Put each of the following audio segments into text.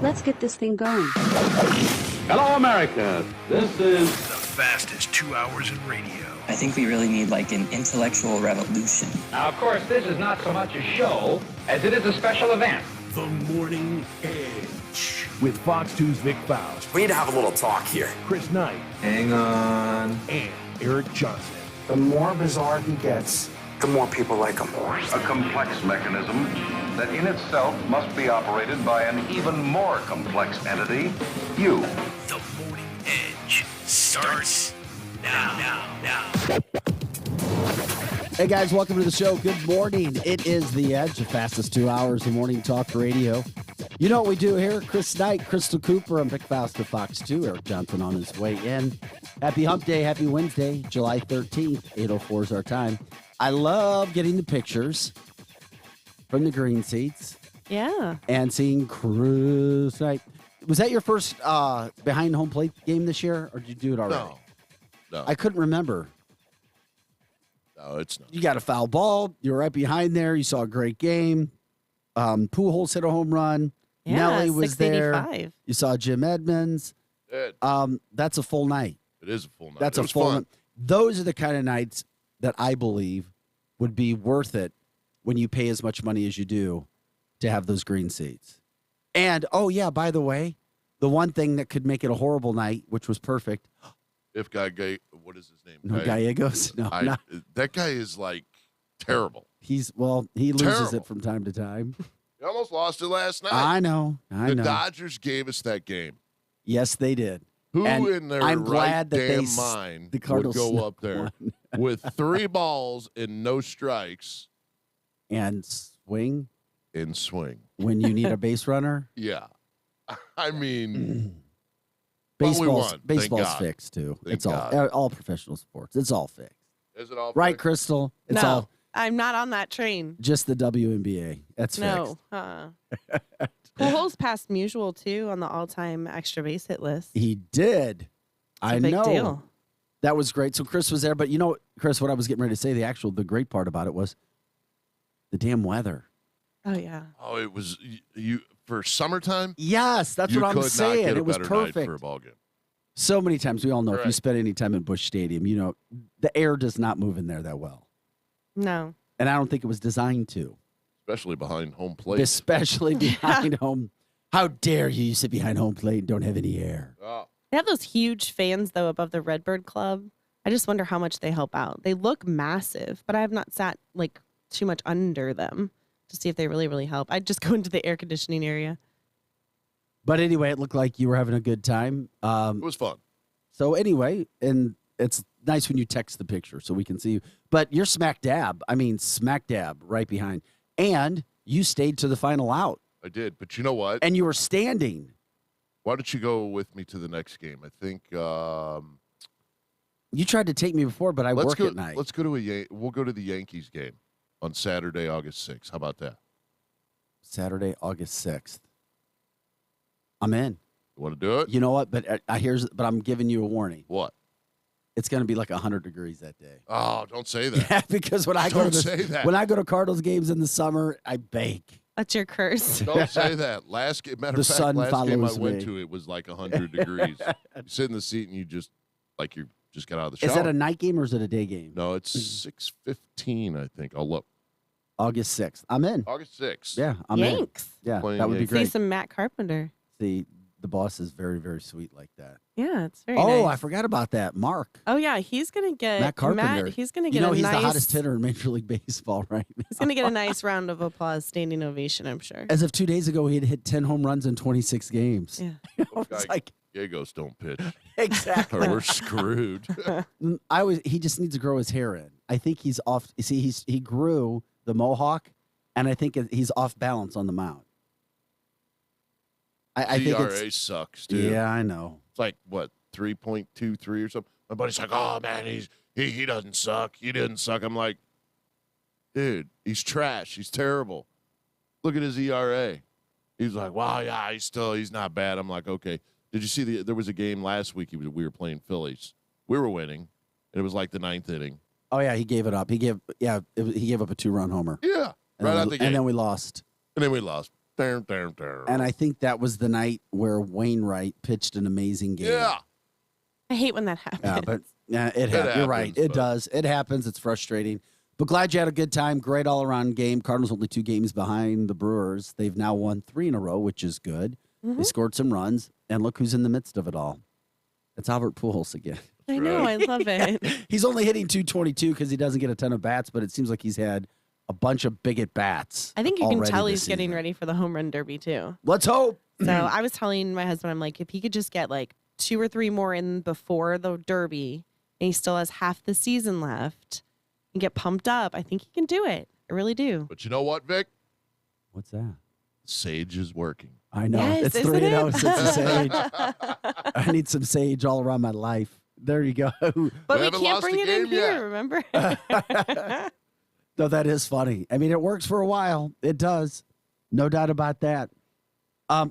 Let's get this thing going. Hello, America. This is the fastest 2 hours in radio. I think we really need like an intellectual revolution. Now, of course, this is not so much a show as it is a special event. The Morning Edge with Fox 2's Vic Faust, We need to have a little talk here. Chris Knight, Hang on. and Eric Johnson. The more bizarre he gets, The more people like him. A complex mechanism that in itself must be operated by an even more complex entity, you. The Morning Edge starts now. Hey guys, welcome to the show. Good morning. It is The Edge, the fastest 2 hours of morning talk radio. You know what we do here? Chris Knight, Crystal Cooper, and Vic Faust of Fox 2. Eric Johnson on his way in. Happy Hump Day. Happy Wednesday, July 13th. 8:04 is our time. I love getting the pictures from the green seats. Yeah. And seeing Chris Knight. Was that your first behind home plate game this year, or did you do it already? No. I couldn't remember. No, it's not. You got a foul ball. You were right behind there. You saw a great game. Pujols hit a home run. Yeah, Nelly was there. 685. You saw Jim Edmonds. That's a full night. It is a full night. That's It a was full fun. night. Those are the kind of nights that I believe would be worth it when you pay as much money as you do to have those green seats. And, oh, yeah, by the way, the one thing that could make it a horrible night, which was perfect. If what is his name? No, Gallegos? No, not. That guy is like terrible. He loses Terrible. it from time to time. He almost lost it last night. I know. The Dodgers gave us that game. Yes, they did. Who And in their I'm right glad that damn they mind the would Cardinals go up there won. with 3 balls and no strikes And swing and swing? when you need a base runner. Yeah. I mean, but we won. Thank Baseball's God. fixed too. Thank It's God. all professional sports. It's all fixed. Is it all Right, fixed? Crystal? It's No, all I'm not on that train. just the WNBA. That's No. fixed. Pujols passed Musial, too, on the all-time extra base hit list. He did. It's I a big know. deal. That was great. So Chris was there, but you know, Chris, what I was getting ready to say, the great part about it was the damn weather. Oh, yeah. Oh, it was you for summertime? Yes, that's You what I'm could not saying. get a It was better night perfect. for a ball game. So many times, we all know if you Right. spend any time in Busch Stadium, you know, the air does not move in there that well. No. And I don't think it was designed to. Especially behind home plate. Especially behind home. How dare you sit behind home plate and don't have any air? Oh. They have those huge fans, though, above the Redbird Club. I just wonder how much they help out. They look massive, but I have not sat, like, too much under them to see if they really, really help. I'd just go into the air conditioning area. But anyway, it looked like you were having a good time. It was fun. So anyway, and it's nice when you text the picture so we can see you. But you're smack dab right behind. And you stayed to the final out. I did, but you know what? And you were standing. Why don't you go with me to the next game? I think You tried to take me before, but I work go, at night. Let's go to we'll go to the Yankees game on Saturday, August 6th. How about that? Saturday, August 6th. I'm in. You want to do it? You know what? But I'm giving you a warning. What? It's going to be like 100 degrees that day. Oh, don't say that. Yeah, because when I go say that. when I go to Cardinals games in the summer, I bake. That's your curse. Don't say that. Matter The of fact, sun last game I follows went me. to, it was like 100 degrees. You sit in the seat and you just got out of the shower. Is that a night game or is it a day game? No, it's 6:15, I think. I'll look. August 6th. I'm in. August 6th. Yeah, I'm in. Yanks. Yeah, Playing that would be Yankees. See great. some Matt Carpenter. See, the boss is very, very sweet like that. Yeah, it's very Oh, nice. I forgot about that. Mark. Oh, yeah, he's going to get Matt Carpenter. he's going to get You know, a he's nice the hottest hitter in Major League Baseball right now. He's going to get a nice round of applause, standing ovation, I'm sure. As of 2 days ago, he had hit 10 home runs in 26 games. Yeah. It's like, Gallegos don't pitch. exactly. Or we're screwed. He just needs to grow his hair in. I think he's off. You see, he grew the mohawk, and I think he's off balance on the mound. I think ERA sucks, dude. Yeah, I know. It's like, what, 3.23 or something? My buddy's like, oh, man, he doesn't suck. He didn't suck. I'm like, dude, he's trash. He's terrible. Look at his ERA. He's like, wow, yeah, he's not bad. I'm like, okay. Did you see there was a game last week we were playing Phillies. We were winning, and it was like the 9th inning. Oh, yeah, he gave it up. He gave up a 2-run homer. Yeah, And right then out we- the gate. And then we lost. And then we lost. And I think that was the night where Wainwright pitched an amazing game. Yeah. I hate when that happens. Yeah, but you're right. happens, It but- does. It happens. It's frustrating. But glad you had a good time. Great all-around game. Cardinals only 2 games behind the Brewers. They've now won 3 in a row, which is good. They scored some runs. And look who's in the midst of it all. It's Albert Pujols again. I know. I love it. He's only hitting 222 because he doesn't get a ton of bats, but it seems like he's had a bunch of big at-bats. I think you can already tell this he's getting season. ready for the home run derby, too. Let's hope. So I was telling my husband, I'm like, if he could just get like 2 or 3 more in before the derby and he still has half the season left and get pumped up, I think he can do it. I really do. But you know what, Vic? What's that? Sage is working. I know. Yes, it's isn't 3-0 it? since the sage. I need some sage all around my life. There you go. But We we haven't can't lost bring a it in game here, yet. remember? No, that is funny. I mean, it works for a while. It does. No doubt about that.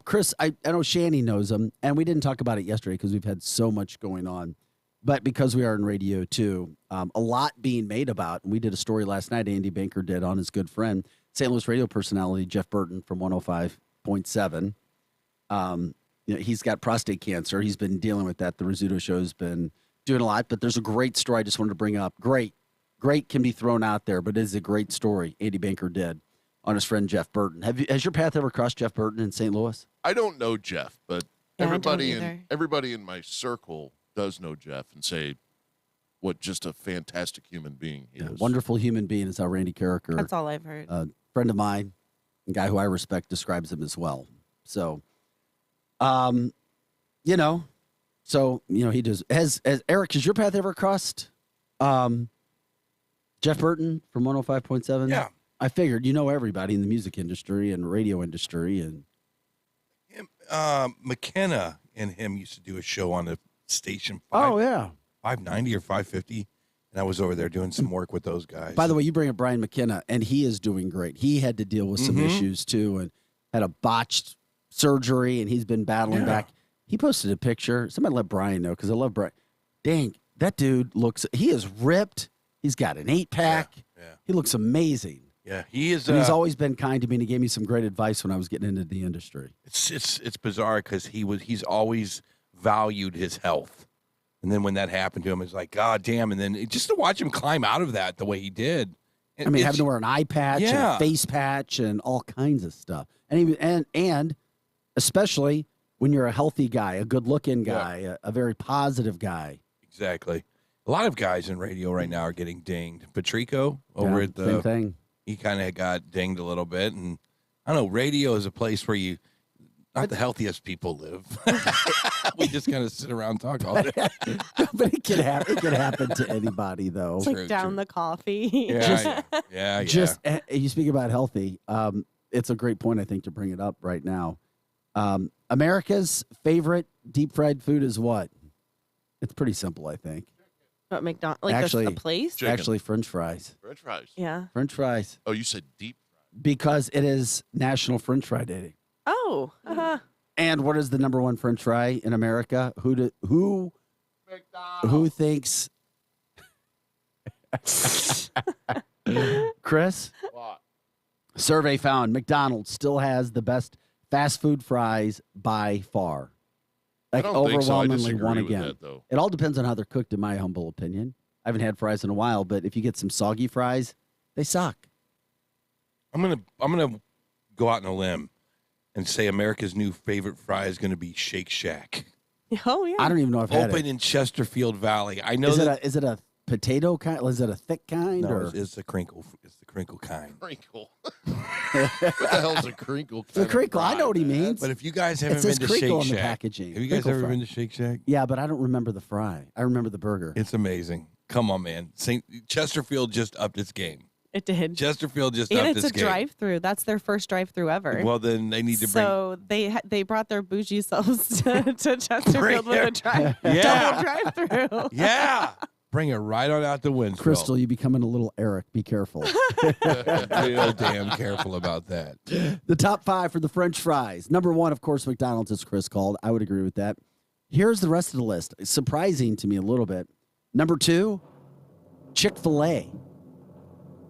Chris, I know Shanny knows him, and we didn't talk about it yesterday because we've had so much going on. But because we are in radio, too, a lot being made about. And we did a story last night, Andy Banker did, on his good friend, St. Louis radio personality Jeff Burton from 105.7. He's got prostate cancer. He's been dealing with that. The Rizzuto Show's been doing a lot. But there's a great story I just wanted to bring up. Great can be thrown out there, but it is a great story Andy Banker did on his friend Jeff Burton. Has your path ever crossed Jeff Burton in St. Louis? I don't know Jeff, but Yeah, I don't everybody in my circle does know Jeff and say what just a fantastic human being he is. Wonderful human being is how Randy Carricker, That's all I've heard. a friend of mine, a guy who I respect, describes him as well. So, he does. Has Eric, has your path ever crossed Jeff Burton from 105.7? Yeah. I figured you know everybody in the music industry and radio industry. And McKenna and him used to do a show on the station. Oh, yeah. 590 or 550. And I was over there doing some work with those guys. By the way, you bring up Brian McKenna, and he is doing great. He had to deal with some issues, too, and had a botched surgery, and he's been battling back. He posted a picture. Somebody let Brian know, because I love Brian. Dang, that dude he is ripped. He's got an 8-pack. Yeah. He looks amazing. Yeah, he is. And he's always been kind to me, and he gave me some great advice when I was getting into the industry. It's bizarre because he's always valued his health, and then when that happened to him, it's like, God damn! And then just to watch him climb out of that the way he did. I mean, having to wear an eye patch and Yeah. a face patch and all kinds of stuff, and especially when you're a healthy guy, a good-looking guy, a very positive guy. Exactly. A lot of guys in radio right now are getting dinged. Patrico over at the same thing. He kind of got dinged a little bit, and I don't know. Radio is a place where not the healthiest people live. We just kind of sit around and talk all day. But it can happen. It can happen to anybody, though. It's like down the coffee. Yeah, Just you speak about healthy. It's a great point, I think, to bring it up right now. America's favorite deep fried food is what? It's pretty simple, I think. But McDonald's, like Actually, the place? Chicken. Actually, French fries. French fries. Yeah. French fries. Oh, you said deep fries. Because it is National French Fry Day. Oh. Uh-huh. And what is the number one French fry in America? Who thinks? Chris? What? Survey found McDonald's still has the best fast food fries by far. Like I don't think so. I overwhelmingly disagree one with again. that, though. It all depends on how they're cooked, in my humble opinion. I haven't had fries in a while, but if you get some soggy fries, they suck. I'm gonna go out on a limb and say America's new favorite fry is going to be Shake Shack. Oh, yeah. I don't even know if I've had Open it. in Chesterfield Valley. I know Is it a potato kind? Is it a thick kind? No, or? it's the crinkle. It's the crinkle kind. Crinkle. What the hell's a crinkle? The crinkle. I know what he means. But if you guys It haven't says been to crinkle Shake on the Shack, packaging. have you guys Crinkle ever fry. been to Shake Shack? Yeah, but I don't remember the fry. I remember the burger. It's amazing. Come on, man. Chesterfield just upped its game. It did. Chesterfield just And upped it's a its game. drive-through. That's their first drive-through ever. Well, then they need to bring. So they brought their bougie selves to Chesterfield with a Yeah. double drive-through. Yeah. Bring it right on out the windshield. Crystal, you becoming a little Eric. Be careful. Real damn careful about that. The top 5 for the French fries. Number 1, of course, McDonald's, as Chris called. I would agree with that. Here's the rest of the list. It's surprising to me a little bit. Number 2, Chick-fil-A.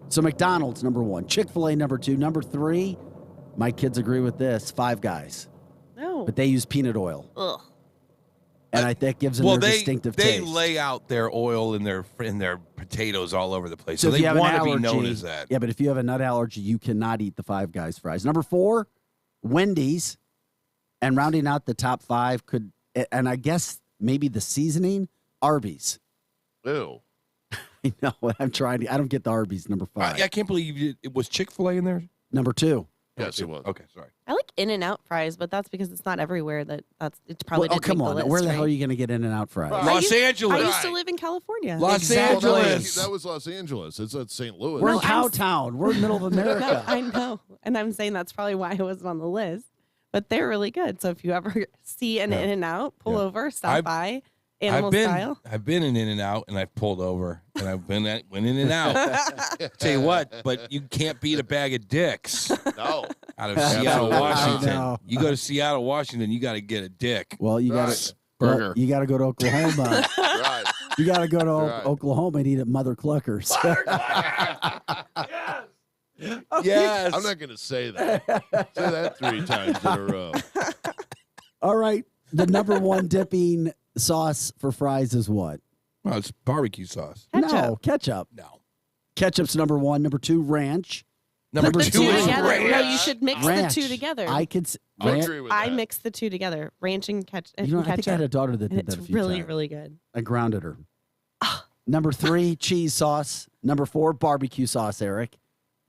So McDonald's, number 1. Chick-fil-A, number 2. Number 3, My kids agree with this. Five Guys. No. But they use peanut oil. Ugh. And that gives them their distinctive they taste. lay out their oil in their potatoes all over the place. So So if you they have an want to be allergy- known as that. Yeah, but if you have a nut allergy, you cannot eat the Five Guys fries. Number 4, Wendy's. And rounding out the top 5 and I guess maybe the seasoning, Arby's. Ew. I know. I don't get the Arby's, number 5. I can't believe it was Chick-fil-A in there. Number 2. Yes, it was. Okay, sorry. I like In-N-Out fries, but that's because it's not everywhere. It probably didn't come make on. the list, Where the hell are right? you going to get In-N-Out fries? Los Angeles. I used to live in California. Los Exactly. Angeles. That was Los Angeles. It's at St. Louis. We're in No, I'm- Cowtown. We're in the middle of No, America. I know. And I'm saying that's probably why it wasn't on the list. But they're really good. So if you ever see an In-N-Out, pull over, stop by, animal style. I've been in In-N-Out, and I've pulled over, and I've went in and out. Tell you what, but you can't beat a bag of dicks No. out of Seattle, I Washington. know. You go to Seattle, Washington, you got to get a dick. Well, you got Right. to Burger. you got to go to Oklahoma. Right. You got to go to Right. Oklahoma and eat at Mother Cluckers. Yes. I'm not going to say that. Say that 3 times in a row. All right. The number 1 dipping sauce for fries is what? Well, it's barbecue sauce. No, ketchup. No. Ketchup's number 1. Number 2, ranch. Number Put the 2 two is together. ranch. No, you should mix Ranch. the two together. I could. s- I ran- agree with I that. mix the two together. Ranch and ketchup. You know, I think I had a daughter that and did that it's a few really, times. really good. I grounded her. Number 3, cheese sauce. Number 4, barbecue sauce, Eric.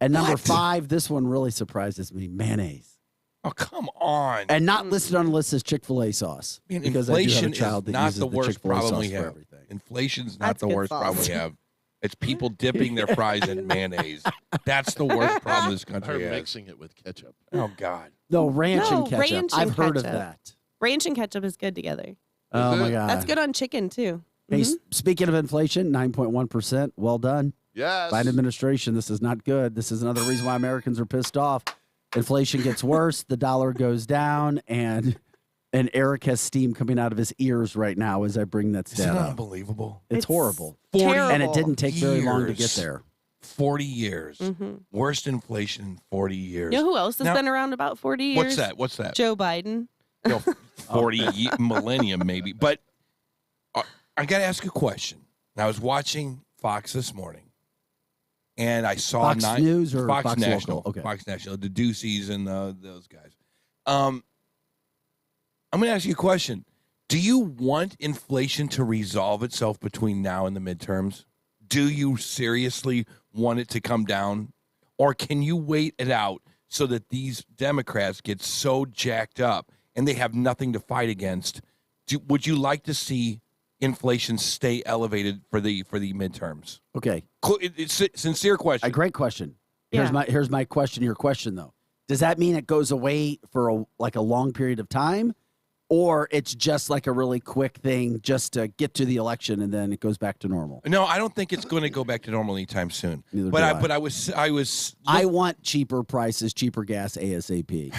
And number 5, this one really surprises me, mayonnaise. Oh, come on. And not listed on the list as Chick-fil-A sauce. Man, because I do have a inflation child is that not uses the worst Chick-fil-A problem sauce we for have. everything. Inflation's not That's the good worst problem sauce. we have. It's people dipping their fries in mayonnaise. That's the worst problem this Her country has. mixing it with ketchup. Oh, God. No, ranch No, and ketchup. ranch I've and heard of ketchup. that. Ranch and ketchup is good together. Oh, my it? God. That's good on chicken, too. Hey, Mhm. speaking of inflation, 9.1%. Well done. Yes. Biden administration, this is not good. This is another reason why Americans are pissed off. Inflation gets worse, the dollar goes down, and Eric has steam coming out of his ears right now as I bring that Isn't stat that up. unbelievable? It's horrible. 40 terrible. And it didn't take very long to get years. there. 40 years. Mhm. Worst inflation in 40 years. You know who else has Now- been around about 40 years? What's that? What's that? Joe Biden. You know, 40 millennium, maybe. But I got to ask a question. I was watching Fox this morning, and I saw Fox News or Fox Fox National. Local? Okay. Fox National, the Duceys and those guys. I'm going to ask you a question. Do you want inflation to resolve itself between now and the midterms? Do you seriously want it to come down? Or can you wait it out so that these Democrats get so jacked up and they have nothing to fight against? Would you like to see inflation stay elevated for the midterms? Okay. It's a sincere question. A great question. Here's my question. Your question though. Does that mean it goes away for a long period of time, or it's just like a really quick thing just to get to the election and then it goes back to normal? No, I don't think it's going to go back to normal anytime soon. Neither But do I was. I want cheaper prices, cheaper gas ASAP.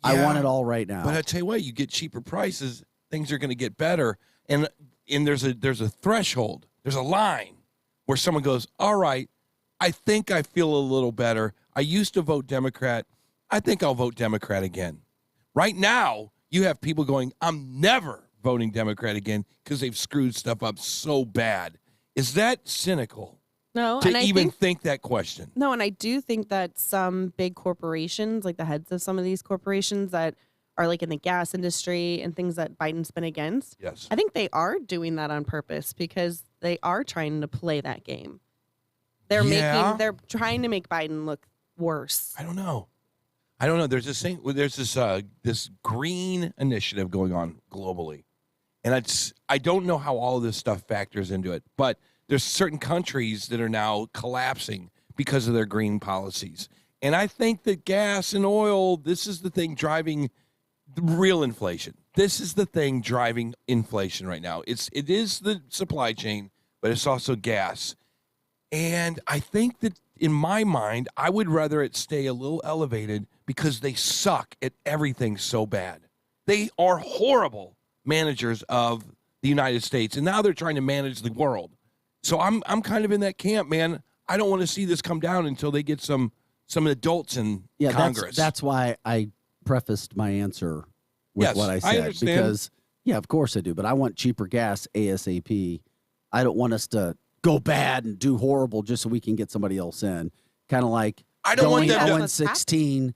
I Yeah. want it all right now. But I tell you what, you get cheaper prices, things are going to get better, and there's a threshold, there's a line where someone goes, all right, I think I feel a little better. I used to vote Democrat. I think I'll vote Democrat again. Right now, you have people going, I'm never voting Democrat again because they've screwed stuff up so bad. Is that cynical No, to and I even think that question? no, and I do think that some big corporations, like the heads of some of these corporations that are like in the gas industry and things that Biden's been against, Yes. I think they are doing that on purpose because they are trying to play that game. They're they're trying to make Biden look worse. I don't know. There's this thing. There's this green initiative going on globally, and I don't know how all of this stuff factors into it. But there's certain countries that are now collapsing because of their green policies, and I think that gas and oil. This is the thing driving the real inflation. This is the thing driving inflation right now. It is the supply chain, but it's also gas. And I think that in my mind, I would rather it stay a little elevated because they suck at everything so bad. They are horrible managers of the United States, and now they're trying to manage the world. So I'm kind of in that camp, man. I don't want to see this come down until they get some some adults in Congress. That's why I prefaced my answer with Yes, what I I said. understand. Because, yeah, of course I do. But I want cheaper gas ASAP. I don't want us to go bad and do horrible just so we can get somebody else in. Kind of like I don't want going them to- 0-16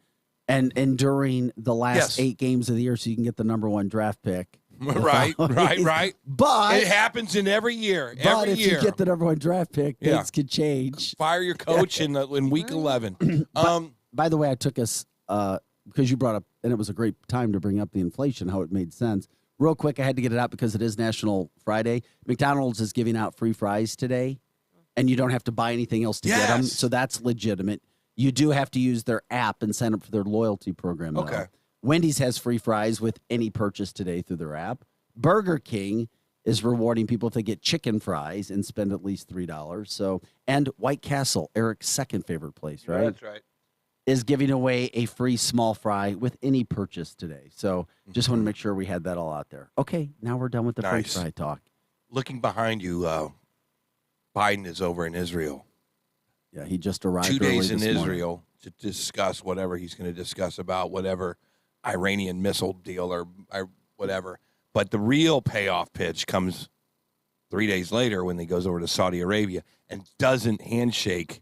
and enduring the last Yes. 8 games of the year so you can get the number 1 draft pick. Right. But it happens in every year. But Every if year. you get the number 1 draft pick, Yeah. things could change. Fire your coach in week 11. By the way, I took us because you brought up, and it was a great time to bring up the inflation, how it made sense. Real quick, I had to get it out because it is National Friday. McDonald's is giving out free fries today, and you don't have to buy anything else to get them. Yes. So that's legitimate. You do have to use their app and sign up for their loyalty program. Though. Okay. Wendy's has free fries with any purchase today through their app. Burger King is rewarding people if they get chicken fries and spend at least $3. So, and White Castle, Eric's second favorite place, right? That's right. Is giving away a free small fry with any purchase today. So just want to make sure we had that all out there. Okay, now we're done with the French Nice. fry talk. Looking behind you, Biden is over in Israel. Yeah, he just arrived 2 days early in this morning. Israel to discuss whatever he's going to discuss about whatever Iranian missile deal or whatever. But the real payoff pitch comes 3 days later when he goes over to Saudi Arabia and doesn't handshake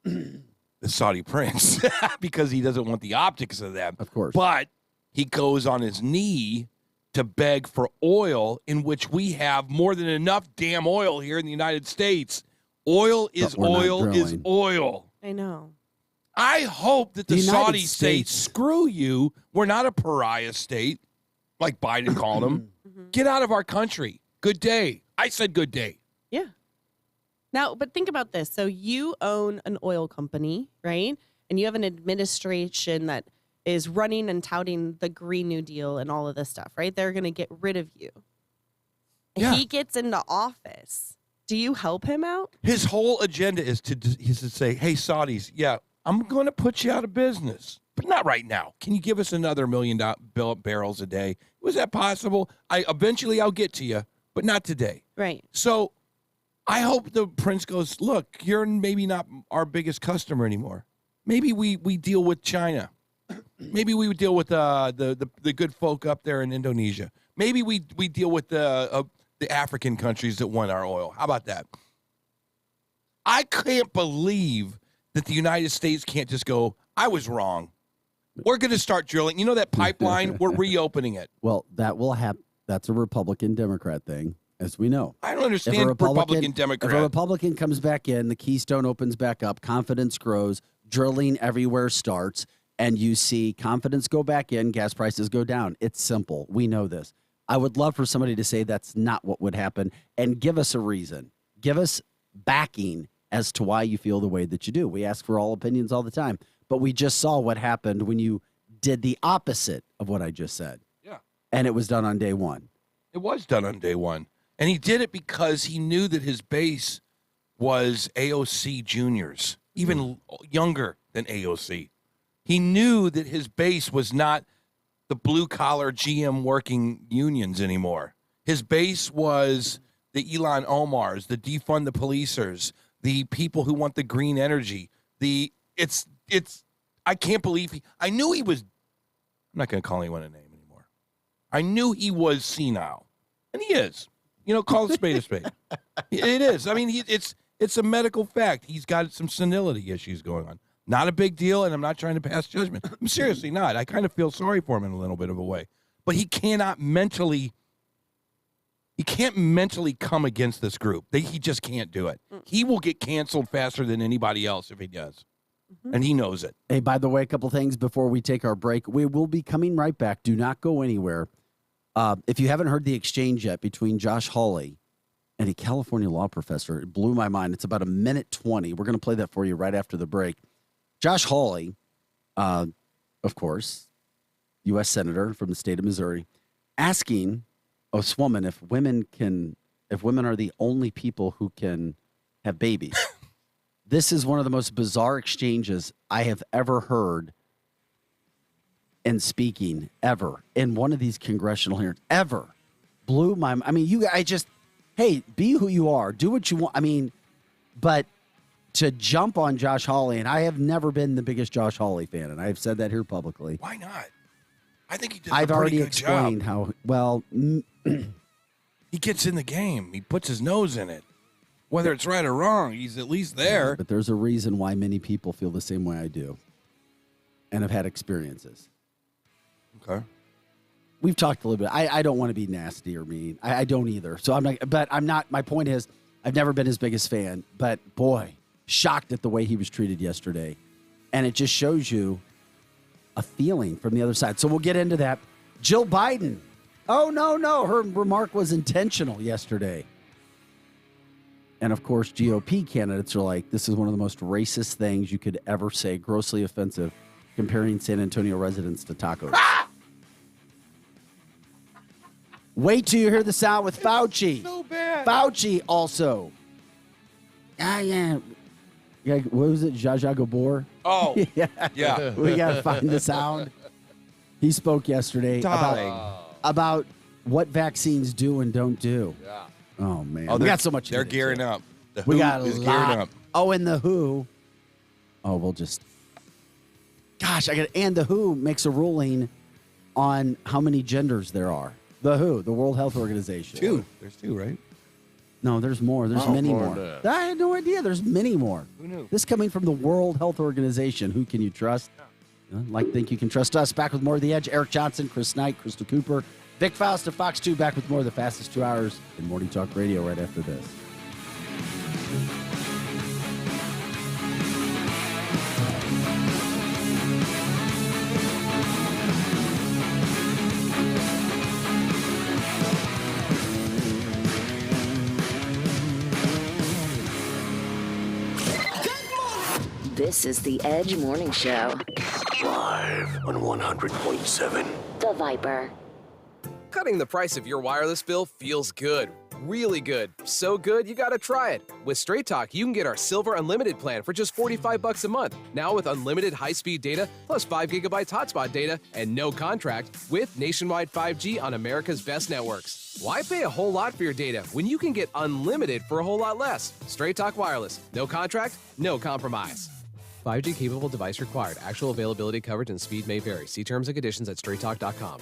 the Saudi prince because he doesn't want the optics of them. Of course. But he goes on his knee to beg for oil, in which we have more than enough damn oil here in the United States. Oil is we're not oil is drilling. oil. I know. I hope that the United Saudis say, States- screw you. We're not a pariah state, like Biden called them. Get out of our country. Good day. I said good day. Yeah. Now, but think about this. So you own an oil company, right? And you have an administration that is running and touting the Green New Deal and all of this stuff, right? They're going to get rid of you. Yeah. He gets into office. Do you help him out? His whole agenda is to say, hey, Saudis, yeah, I'm going to put you out of business, but not right now. Can you give us another $1 million barrels a day? Was that possible? Eventually I'll get to you, but not today. Right. So I hope the prince goes, look, you're maybe not our biggest customer anymore. Maybe we deal with China. Maybe we would deal with the good folk up there in Indonesia. Maybe we deal with the African countries that want our oil. How about that? I can't believe that the United States can't just go, I was wrong. We're going to start drilling. You know that pipeline? We're reopening it. Well, that will happen. That's a Republican-Democrat thing, as we know. I don't understand Republican, Democrat. If a Republican comes back in, the Keystone opens back up, confidence grows, drilling everywhere starts, and you see confidence go back in, gas prices go down. It's simple. We know this. I would love for somebody to say that's not what would happen and give us a reason. Give us backing as to why you feel the way that you do. We ask for all opinions all the time, but we just saw what happened when you did the opposite of what I just said. Yeah. And it was done on day one. It was done on day one. And he did it because he knew that his base was AOC juniors, even younger than AOC. He knew that his base was not the blue-collar GM working unions anymore. His base was the Elon Omars, the defund the policers, the people who want the green energy. I can't believe I knew he was, I'm not going to call anyone a name anymore. I knew he was senile, and he is. Call a spade a spade. It is. I mean, it's a medical fact. He's got some senility issues going on. Not a big deal, and I'm not trying to pass judgment. I'm seriously not. I kind of feel sorry for him in a little bit of a way. But he can't mentally come against this group. He just can't do it. He will get canceled faster than anybody else if he does. And he knows it. Hey, by the way, a couple things before we take our break. We will be coming right back. Do not go anywhere. If you haven't heard the exchange yet between Josh Hawley and a California law professor, it blew my mind. It's about 1:20. We're going to play that for you right after the break. Josh Hawley, of course, U.S. Senator from the state of Missouri, asking this woman if women are the only people who can have babies. This is one of the most bizarre exchanges I have ever heard in speaking ever in one of these congressional hearings ever. Blew my. I mean, hey, be who you are, do what you want. I mean, but to jump on Josh Hawley, and I have never been the biggest Josh Hawley fan, and I've said that here publicly. Why not? I think he did I've a pretty already good explained job. how well. He gets in the game. He puts his nose in it. Whether it's right or wrong, he's at least there. But there's a reason why many people feel the same way I do, and have had experiences. Okay. We've talked a little bit. I don't want to be nasty or mean. I don't either. So I'm not. But I'm not. My point is, I've never been his biggest fan. But boy, shocked at the way he was treated yesterday, and it just shows you a feeling from the other side. So we'll get into that. Jill Biden. Oh no, her remark was intentional yesterday. And of course, GOP candidates are like, this is one of the most racist things you could ever say, grossly offensive, comparing San Antonio residents to tacos. Ah! Wait till you hear the sound with Fauci. So bad. Fauci also. Yeah. What was it? Zsa Gabor? Oh, yeah. We got to find the sound. He spoke yesterday about what vaccines do and don't do. Yeah. Oh, man. Oh, we got so much. They're gearing up. The We WHO got a is lot. gearing up. Oh, and the WHO. Oh, we'll just. Gosh, and the WHO makes a ruling on how many genders there are. The WHO, the World Health Organization. Two. There's two, right? No, there's more. There's many more more. than that. I had no idea. There's many more. Who knew? This coming from the World Health Organization. Who can you trust? Think you can trust us. Back with more of The Edge. Eric Johnson, Chris Knight, Crystal Cooper, Vic Faust of Fox 2. Back with more of the fastest 2 hours in Morning Talk Radio right after this. This is The Edge Morning Show. Live on 100.7. The Viper. Cutting the price of your wireless bill feels good. Really good. So good, you gotta try it. With Straight Talk, you can get our Silver Unlimited plan for just $45 a month. Now with unlimited high-speed data, plus 5 gigabytes hotspot data, and no contract, with nationwide 5G on America's best networks. Why pay a whole lot for your data when you can get unlimited for a whole lot less? Straight Talk Wireless. No contract, no compromise. 5G capable device required. Actual availability, coverage, and speed may vary. See terms and conditions at straighttalk.com.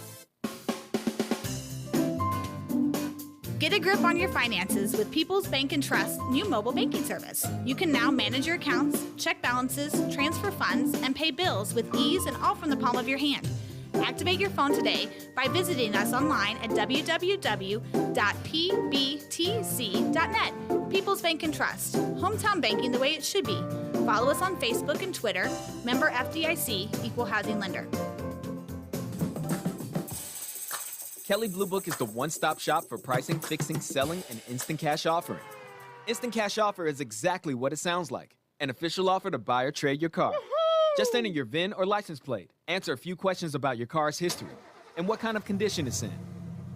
Get a grip on your finances with People's Bank and Trust's new mobile banking service. You can now manage your accounts, check balances, transfer funds, and pay bills with ease and all from the palm of your hand. Activate your phone today by visiting us online at www.pbtc.net. People's Bank and Trust. Hometown banking the way it should be. Follow us on Facebook and Twitter. Member FDIC, Equal Housing Lender. Kelley Blue Book is the one-stop shop for pricing, fixing, selling, and instant cash offering. Instant Cash Offer is exactly what it sounds like. An official offer to buy or trade your car. Just enter your VIN or license plate, answer a few questions about your car's history, and what kind of condition it's in.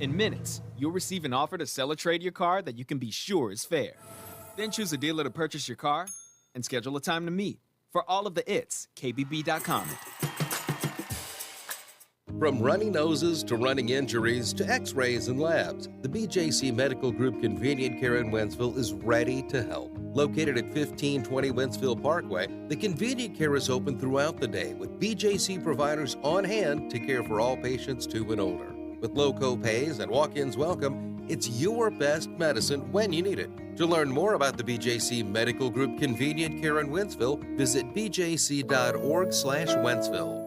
In minutes, you'll receive an offer to sell or trade your car that you can be sure is fair. Then choose a dealer to purchase your car and schedule a time to meet. For all of the its, kbb.com. From runny noses to running injuries to x-rays and labs, the BJC Medical Group Convenient Care in Wentzville is ready to help. Located at 1520 Wentzville Parkway, the Convenient Care is open throughout the day with BJC providers on hand to care for all patients 2 and older. With low co-pays and walk-ins welcome, it's your best medicine when you need it. To learn more about the BJC Medical Group Convenient Care in Wentzville, visit bjc.org/Wentzville.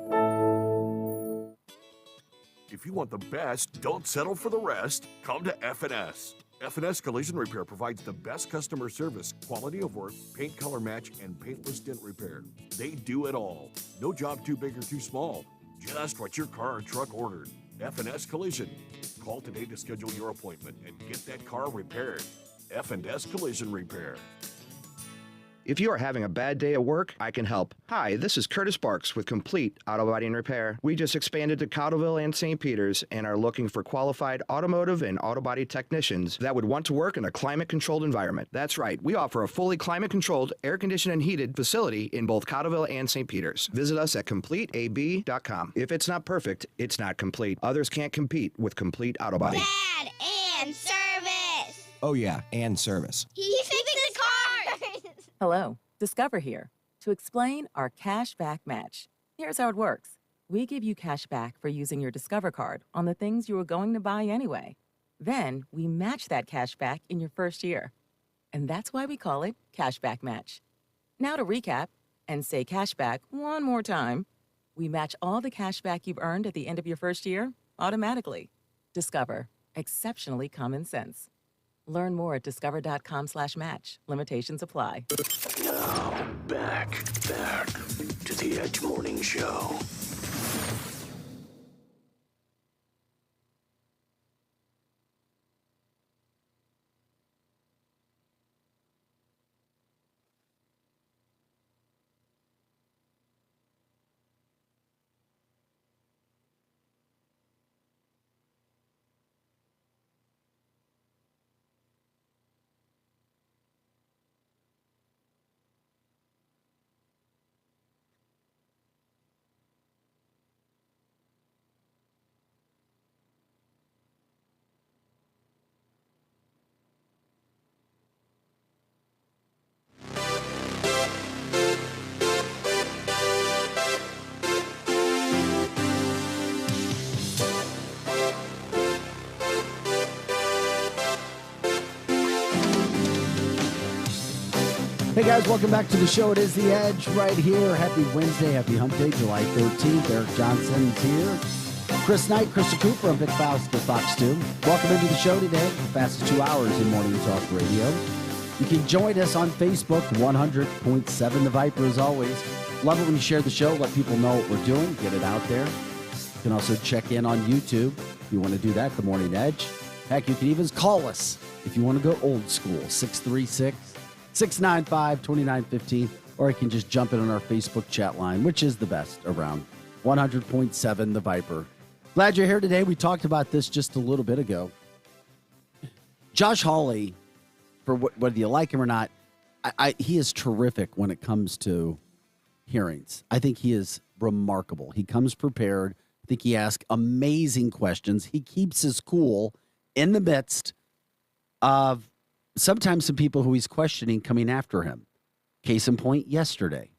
If you want the best, don't settle for the rest. Come to F&S. F&S Collision Repair provides the best customer service, quality of work, paint color match, and paintless dent repair. They do it all. No job too big or too small. Just what your car or truck ordered. F&S Collision. Call today to schedule your appointment and get that car repaired. F&S Collision Repair. If you are having a bad day at work, I can help. Hi, this is Curtis Barks with Complete Auto Body and Repair. We just expanded to Cottleville and St. Peters and are looking for qualified automotive and auto body technicians that would want to work in a climate-controlled environment. That's right, we offer a fully climate-controlled, air-conditioned and heated facility in both Cottleville and St. Peters. Visit us at CompleteAB.com. If it's not perfect, it's not complete. Others can't compete with Complete Auto Body. Dad, and service. Oh yeah, and service. He fixed the car. Hello, Discover here to explain our cash back match. Here's how it works. We give you cash back for using your Discover card on the things you were going to buy anyway. Then we match that cash back in your first year. And that's why we call it Cashback Match. Now to recap and say cashback one more time. We match all the cash back you've earned at the end of your first year automatically. Discover. Exceptionally common sense. Learn more at discover.com/match. Limitations apply. Now, back to the Edge Morning Show. Hey guys, welcome back to the show. It is The Edge right here. Happy Wednesday, happy hump day, July 13th. Eric Johnson's here. Chris Knight, Krista Cooper, I'm Vic Faust of Fox 2. Welcome into the show today, the fastest 2 hours in morning talk radio. You can join us on Facebook, 100.7 The Viper as always. Love it when you share the show, let people know what we're doing, get it out there. You can also check in on YouTube if you want to do that, The Morning Edge. Heck, you can even call us if you want to go old school, 636-695-2915, or you can just jump in on our Facebook chat line, which is the best around, 100.7 The Viper. Glad you're here today. We talked about this just a little bit ago. Josh Hawley, for whether you like him or not, he is terrific when it comes to hearings. I think he is remarkable. He comes prepared. I think he asks amazing questions. He keeps his cool in the midst of sometimes some people who he's questioning coming after him. Case in point, yesterday.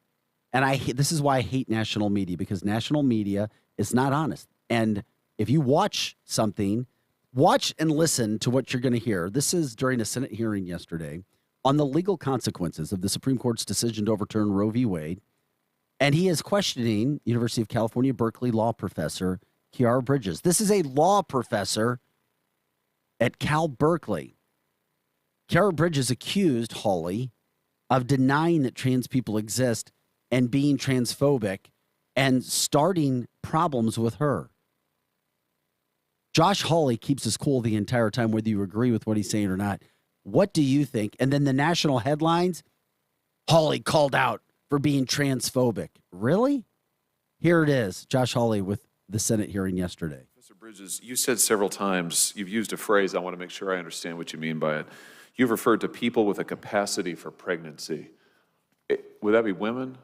And this is why I hate national media, because national media is not honest. And if you watch something, watch and listen to what you're going to hear. This is during a Senate hearing yesterday on the legal consequences of the Supreme Court's decision to overturn Roe v. Wade. And he is questioning University of California, Berkeley law professor Kiara Bridges. This is a law professor at Cal Berkeley. Kiara Bridges accused Hawley of denying that trans people exist and being transphobic and starting problems with her. Josh Hawley keeps his cool the entire time, whether you agree with what he's saying or not. What do you think? And then the national headlines, Hawley called out for being transphobic. Really? Here it is, Josh Hawley with the Senate hearing yesterday. Professor Bridges, you said several times, you've used a phrase, I want to make sure I understand what you mean by it. You've referred to people with a capacity for pregnancy. Would that be women?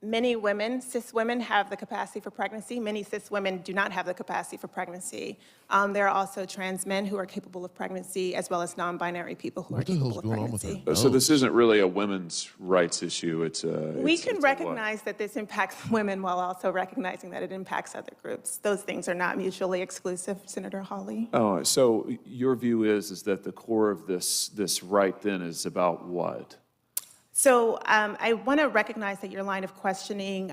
Many women, cis women, have the capacity for pregnancy. Many cis women do not have the capacity for pregnancy. There are also trans men who are capable of pregnancy, as well as non-binary people who are capable of pregnancy. So this isn't really a women's rights issue. We can recognize that this impacts women while also recognizing that it impacts other groups. Those things are not mutually exclusive, Senator Hawley. Oh, so your view is that the core of this right then is about what? So I want to recognize that your line of questioning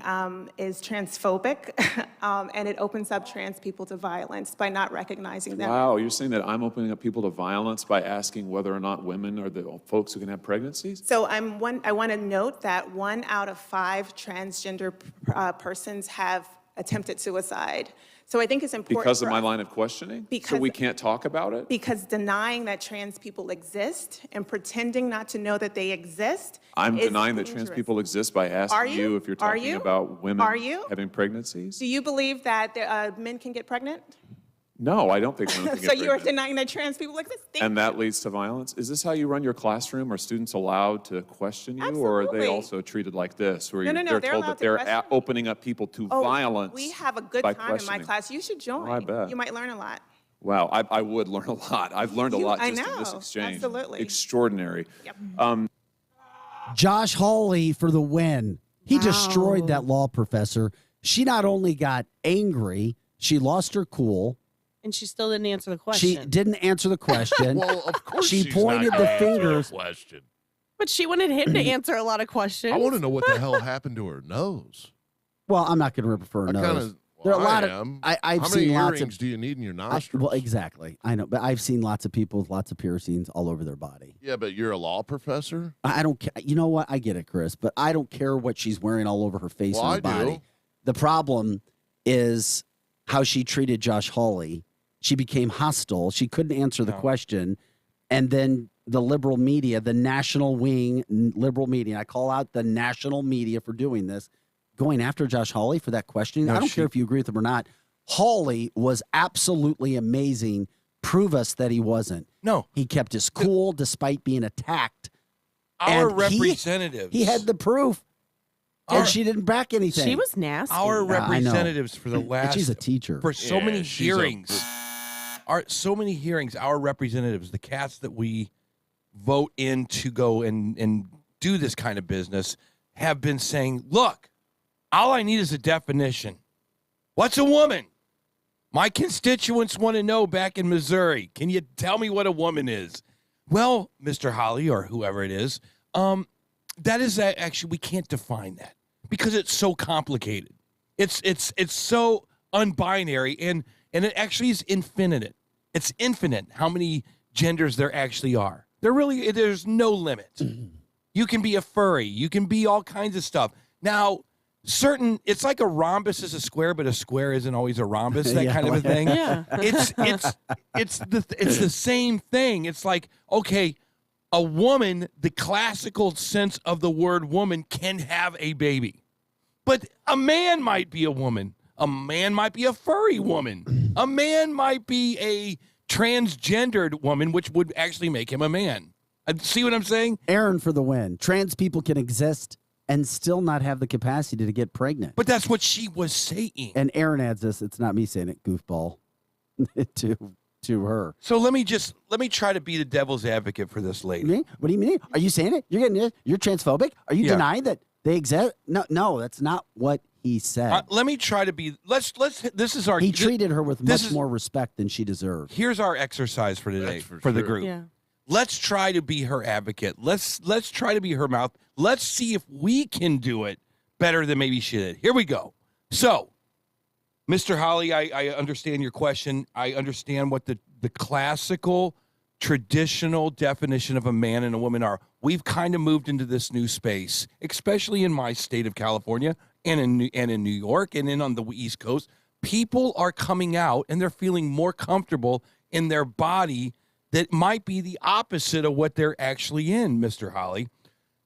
is transphobic, and it opens up trans people to violence by not recognizing them. Wow, you're saying that I'm opening up people to violence by asking whether or not women are the folks who can have pregnancies? So I want to note that 1 out of 5 transgender persons have attempted suicide. So I think it's important because of my line of questioning? So we can't talk about it? Because denying that trans people exist and pretending not to know that they exist I'm is denying that trans people exist by asking you if you're talking about women having pregnancies? Do you believe that men can get pregnant? No, I don't think women can get So pregnant. you are denying that trans people exist? And that leads to violence? Is this how you run your classroom? Are students allowed to question you? Or are they also treated like this, where No, they're they're told allowed that to they're question opening up people to violence? We have a good by time in my questioning? class. You should join. Oh, I bet. You might learn a lot. Wow, I would learn a lot. I've learned a lot I just in this know, exchange. absolutely. Extraordinary. Josh Hawley for the win. He destroyed that law professor. She not only got angry, she lost her cool. And she still didn't answer the question. She didn't answer the question. Well, of course she she's pointed not the gonna answer fingers. question. But she wanted him to answer a lot of questions. I want to know what the hell happened to her nose. Well, I'm not going to refer her nose. There are a lot of. I've How seen many lots earrings of. do you need in your nostrils? Well, exactly. I know, but I've seen lots of people with lots of piercings all over their body. Yeah, but you're a law professor? I don't care. You know what? I get it, Chris, but I don't care what she's wearing all over her face Well, and her I body. do. The problem is how she treated Josh Hawley. She became hostile. She couldn't answer the question. And then the liberal media, the national wing liberal media, I call out the national media for doing this, going after Josh Hawley for that question. No, I don't care if you agree with him or not. Hawley was absolutely amazing. Prove us that he wasn't. No. He kept his cool despite being attacked. Our And representatives. He had the proof. And she didn't back anything. She was nasty. Our Yeah, I know. representatives for the last. And she's a teacher. For so Yeah, many she's a- hearings. So many hearings, our representatives, the cats that we vote in to go and do this kind of business, have been saying, look, all I need is a definition. What's a woman? My constituents want to know back in Missouri. Can you tell me what a woman is? Well, Mr. Hawley, or whoever it is, that is actually, we can't define that because it's so complicated. It's so unbinary, and it actually is infinite. It's infinite how many genders there actually are. There's no limit. You can be a furry. You can be all kinds of stuff. Now, it's like a rhombus is a square, but a square isn't always a rhombus, that kind of a thing. Yeah. It's the same thing. It's like, okay, a woman, the classical sense of the word woman, can have a baby. But a man might be a woman. A man might be a furry woman. A man might be a transgendered woman, which would actually make him a man. See what I'm saying? Aaron for the win. Trans people can exist and still not have the capacity to get pregnant. But that's what she was saying. And Aaron adds this, it's not me saying it, goofball, to her. So let me try to be the devil's advocate for this lady. Me? What do you mean? Are you saying it? You're getting it? You're transphobic? Are you denying that they exist? No, that's not what he said. Let me try to be. This is our. He treated her with much more respect than she deserved. Here's our exercise for today for the sure. group. Yeah. Let's try to be her advocate. Let's try to be her mouth. Let's see if we can do it better than maybe she did. Here we go. So, Mr. Hawley, I understand your question. I understand what the classical, traditional definition of a man and a woman are. We've kind of moved into this new space, especially in my state of California and in New York and on the East Coast. People are coming out and they're feeling more comfortable in their body that might be the opposite of what they're actually in, Mr. Hawley.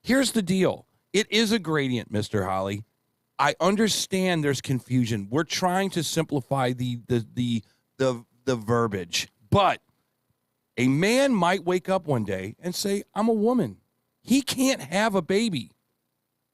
Here's the deal. It is a gradient, Mr. Hawley. I understand there's confusion. We're trying to simplify the verbiage. But a man might wake up one day and say, I'm a woman. He can't have a baby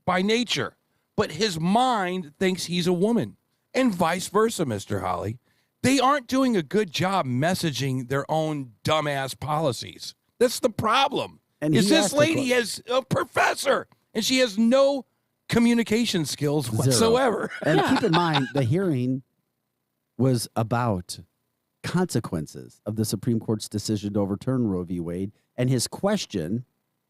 by nature, but his mind thinks he's a woman, and vice versa, Mr. Hawley. They aren't doing a good job messaging their own dumbass policies. That's the problem. And is he this asked the lady is a professor, and she has no communication skills Zero. whatsoever. And keep in mind, the hearing was about consequences of the Supreme Court's decision to overturn Roe v. Wade. And his question,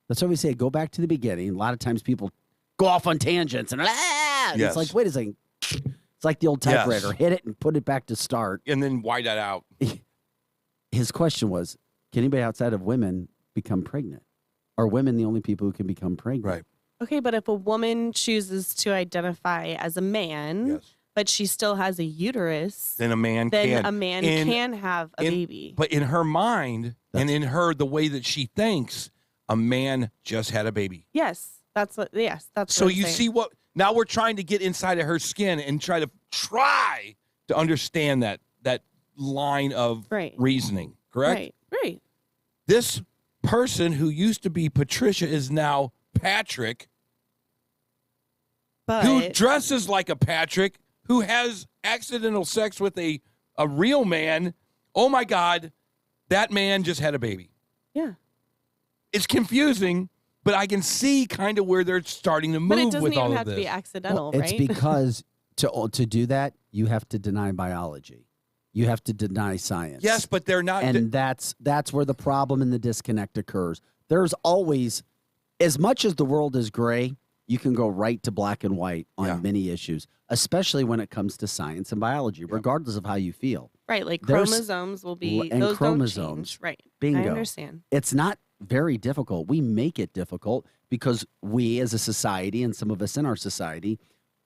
that's why we say go back to the beginning. A lot of times people go off on tangents and Yes. it's like, wait a second. It's like the old typewriter. Yes. Hit it and put it back to start. And then why that out? His question was, can anybody outside of women become pregnant? Are women the only people who can become pregnant? Right. Okay, but if a woman chooses to identify as a man, but she still has a uterus, Then a man then can. a man can have a baby. But in her mind and in her, the way that she thinks, a man just had a baby. Yes, that's what I'm So you saying. see what, now we're trying to get inside of her skin and try to understand that line of reasoning, correct? Right. This person who used to be Patricia is now Patrick, who dresses like a Patrick, who has accidental sex with a real man, oh my God, that man just had a baby. Yeah. It's confusing, but I can see kind of where they're starting to move But it doesn't with all even of have to this. be accidental, It's right? because to do that, you have to deny biology. You have to deny science. Yes, but they're not. And that's where the problem and the disconnect occurs. There's always, as much as the world is gray, you can go right to black and white on many issues, especially when it comes to science and biology, regardless of how you feel. Right, like There's- chromosomes will be, and those chromosomes. don't change. Right. Bingo. I understand. It's not very difficult. We make it difficult because we as a society, and some of us in our society,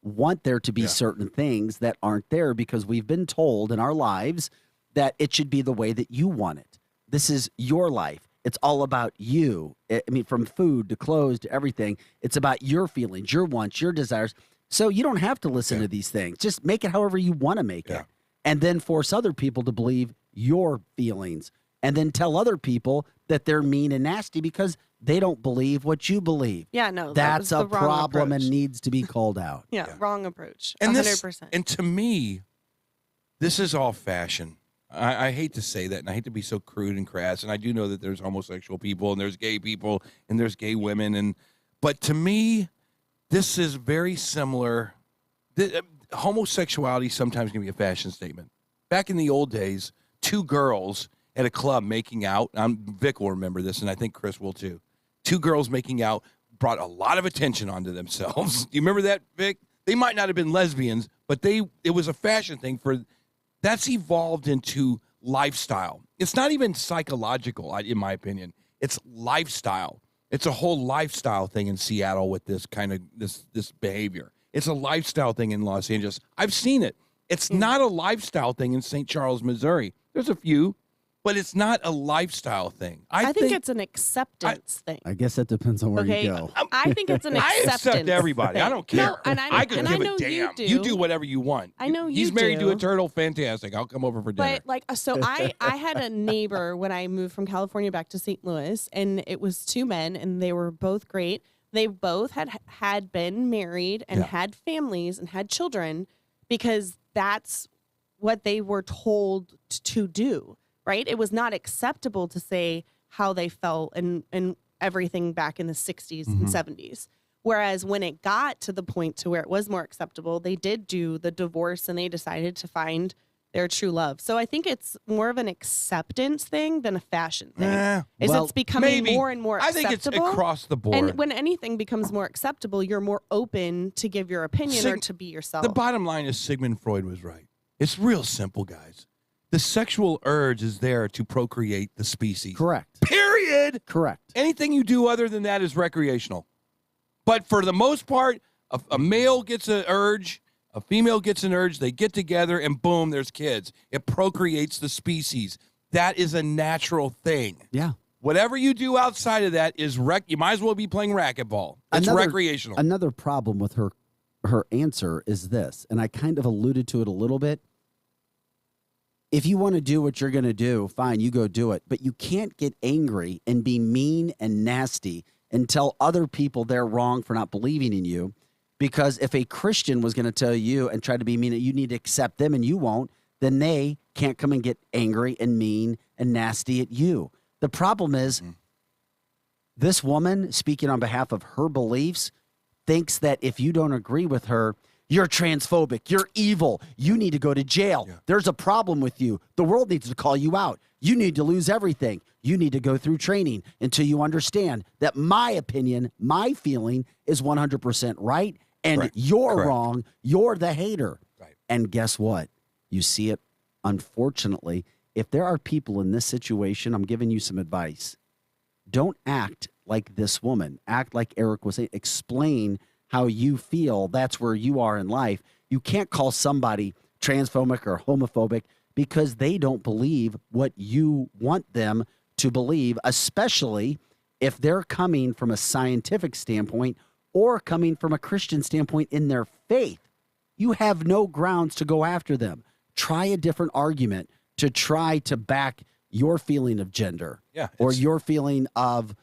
want there to be certain things that aren't there because we've been told in our lives that it should be the way that you want it. This is your life. It's all about you. I mean, from food to clothes to everything, it's about your feelings, your wants, your desires. So you don't have to listen to these things. Just make it however you want to make it. And then force other people to believe your feelings. And then tell other people that they're mean and nasty because they don't believe what you believe. Yeah, no, That's that was a the wrong problem approach. and needs to be called out. Yeah, wrong approach. And 100%. and to me, this is all fashion. I hate to say that, and I hate to be so crude and crass. And I do know that there's homosexual people, and there's gay people, and there's gay women, but to me, this is very similar. Homosexuality sometimes can be a fashion statement. Back in the old days, two girls at a club making out. Vic will remember this, and I think Chris will too. Two girls making out brought a lot of attention onto themselves. Do you remember that, Vic? They might not have been lesbians, but it was a fashion thing that's evolved into lifestyle. It's not even psychological, in my opinion. It's lifestyle. It's a whole lifestyle thing in Seattle with this kind of this behavior. It's a lifestyle thing in Los Angeles. I've seen it. It's not a lifestyle thing in St. Charles, Missouri. There's a few, but it's not a lifestyle thing. I think it's an acceptance thing. I guess that depends on where Okay, you go. I think it's an acceptance. I accept everybody. I don't care. No, and I could and give I know a damn. you do. whatever you want. I know you He's married do. to a turtle. Fantastic. I'll come over for dinner. But so I had a neighbor when I moved from California back to St. Louis, and it was two men, and they were both great. They both had been married and had families and had children because that's what they were told to do. Right? It was not acceptable to say how they felt and everything back in the 60s and 70s. Whereas when it got to the point to where it was more acceptable, they did do the divorce and they decided to find their true love. So I think it's more of an acceptance thing than a fashion thing. It's becoming more and more acceptable. I think it's across the board. And when anything becomes more acceptable, you're more open to give your opinion or to be yourself. The bottom line is Sigmund Freud was right. It's real simple, guys. The sexual urge is there to procreate the species. Correct. Period. Correct. Anything you do other than that is recreational. But for the most part, a male gets an urge, a female gets an urge, they get together, and boom, there's kids. It procreates the species. That is a natural thing. Yeah. Whatever you do outside of that is you might as well be playing racquetball. It's recreational. Another problem with her answer is this, and I kind of alluded to it a little bit. If you want to do what you're going to do, fine, you go do it. But you can't get angry and be mean and nasty and tell other people they're wrong for not believing in you. Because if a Christian was going to tell you and try to be mean, you need to accept them and you won't, then they can't come and get angry and mean and nasty at you. The problem is this woman, speaking on behalf of her beliefs, thinks that if you don't agree with her, you're transphobic. You're evil. You need to go to jail. Yeah. There's a problem with you. The world needs to call you out. You need to lose everything. You need to go through training until you understand that my opinion, my feeling is 100% right, and you're wrong. You're the hater. Right. And guess what? You see it, unfortunately. If there are people in this situation, I'm giving you some advice. Don't act like this woman. Act like Eric was saying. Explain how you feel. That's where you are in life. You can't call somebody transphobic or homophobic because they don't believe what you want them to believe, especially if they're coming from a scientific standpoint or coming from a Christian standpoint in their faith. You have no grounds to go after them. Try a different argument to try to back your feeling of gender or your feeling of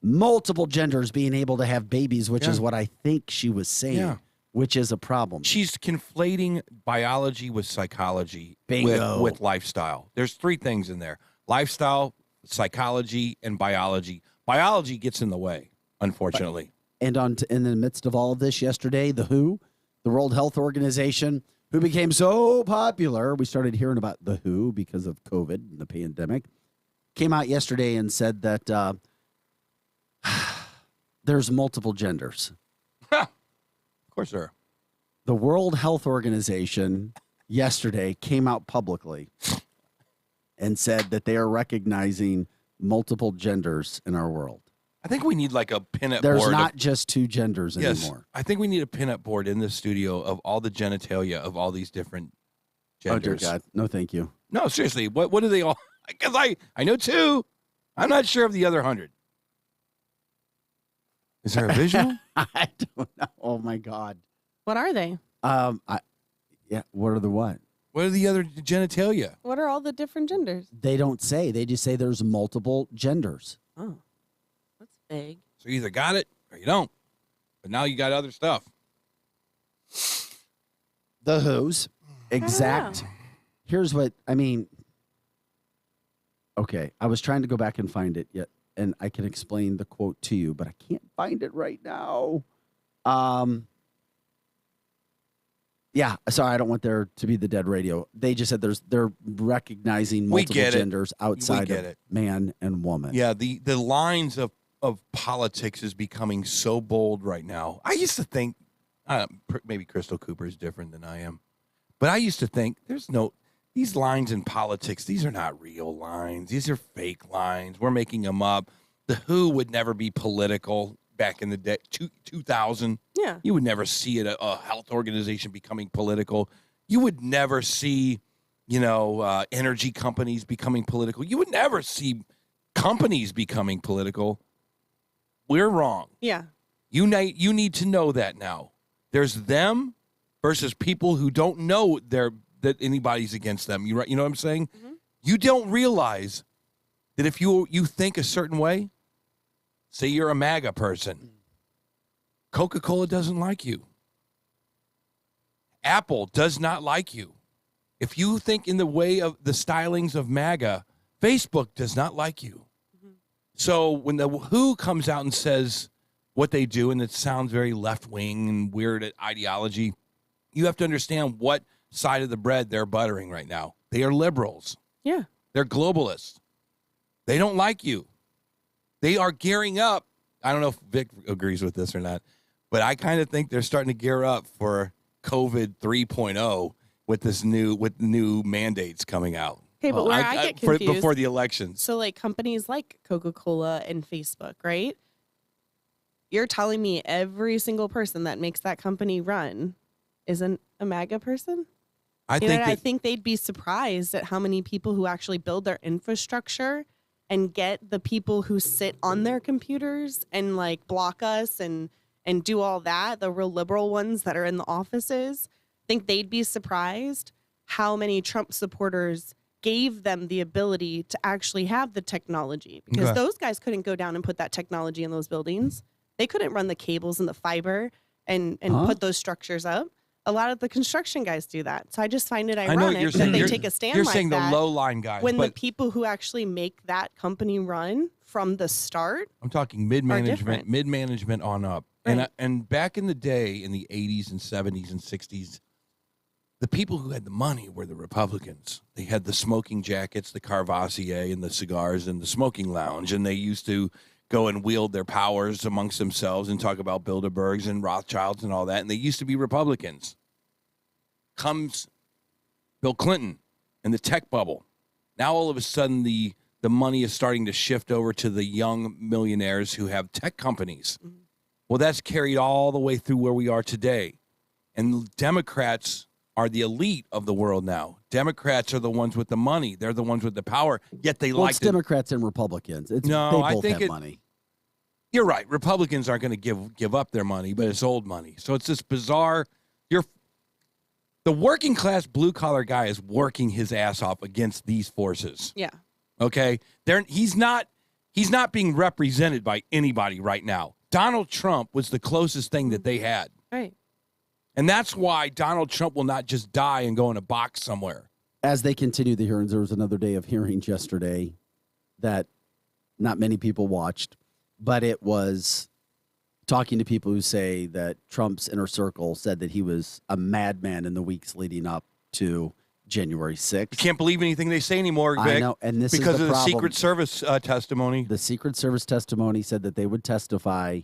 multiple genders being able to have babies, which is what I think she was saying. which is a problem. She's conflating biology with psychology Bingo. with lifestyle. There's three things in there: lifestyle, psychology, and biology. Biology gets in the way, unfortunately. And in the midst of all of this, yesterday, the WHO, the World Health Organization, who became so popular, we started hearing about the WHO because of COVID and the pandemic, came out yesterday and said that there's multiple genders. Of course there are. The World Health Organization yesterday came out publicly and said that they are recognizing multiple genders in our world. I think we need like a pinup board. There's not just two genders anymore. I think we need a pinup board in the studio of all the genitalia of all these different genders. Oh, dear God. No, thank you. No, seriously. What do they all? Because I know two. I'm not sure of the other 100. Is there a visual? I don't know. Oh, my God. What are they? What are the what? What are the other genitalia? What are all the different genders? They don't say. They just say there's multiple genders. Oh, that's vague. So you either got it or you don't. But now you got other stuff. The WHO's exact. Here's what I mean. Okay, I was trying to go back and find it yet, and I can explain the quote to you, but I can't find it right now. Yeah, sorry, I don't want there to be the dead radio. They just said they're recognizing multiple genders outside of man and woman. Yeah, the lines of politics is becoming so bold right now. I used to think, maybe Crystal Cooper is different than I am, but I used to think these lines in politics, these are not real lines. These are fake lines. We're making them up. The WHO would never be political back in the day, 2000. Yeah. You would never see it, a health organization becoming political. You would never see, energy companies becoming political. You would never see companies becoming political. We're wrong. Yeah. You need to know that now. There's them versus people who don't know that anybody's against them. You know what I'm saying? Mm-hmm. You don't realize that if you think a certain way, say you're a MAGA person, Coca-Cola doesn't like you. Apple does not like you. If you think in the way of the stylings of MAGA, Facebook does not like you. Mm-hmm. So when the WHO comes out and says what they do, and it sounds very left-wing and weird ideology, you have to understand what side of the bread they're buttering right now. They are liberals. Yeah. They're globalists. They don't like you. They are gearing up. I don't know if Vic agrees with this or not, but I kind of think they're starting to gear up for COVID 3.0 with new mandates coming out. Okay, but where I get confused before the elections. So, like companies like Coca-Cola and Facebook, right? You're telling me every single person that makes that company run isn't a MAGA person? I think they'd be surprised at how many people who actually build their infrastructure and get the people who sit on their computers and like block us and do all that, the real liberal ones that are in the offices. I think they'd be surprised how many Trump supporters gave them the ability to actually have the technology, because those guys couldn't go down and put that technology in those buildings. They couldn't run the cables and the fiber and put those structures up. A lot of the construction guys do that. So I just find it ironic that they take a stand like that. You're saying the low-line guys. When the people who actually make that company run from the start, I'm talking mid-management on up. Right. And back in the day, in the 80s and 70s and 60s, the people who had the money were the Republicans. They had the smoking jackets, the Carvassier, and the cigars, and the smoking lounge. And they used to go and wield their powers amongst themselves and talk about Bilderbergs and Rothschilds and all that. And they used to be Republicans. Comes Bill Clinton and the tech bubble. Now all of a sudden the money is starting to shift over to the young millionaires who have tech companies. Mm-hmm. Well, that's carried all the way through where we are today. And Democrats are the elite of the world now. Democrats are the ones with the money. They're the ones with the power, yet they like it's Democrats and Republicans. They both have money. You're right. Republicans aren't going to give up their money, but it's old money. So it's this bizarre. The working class blue collar guy is working his ass off against these forces. Yeah. Okay. He's not being represented by anybody right now. Donald Trump was the closest thing that they had. Right. And that's why Donald Trump will not just die and go in a box somewhere. As they continue the hearings, there was another day of hearings yesterday that not many people watched, but it was talking to people who say that Trump's inner circle said that he was a madman in the weeks leading up to January 6th. You can't believe anything they say anymore, Vic. I know, and this because is the of the problem. Secret Service testimony. The Secret Service testimony said that they would testify,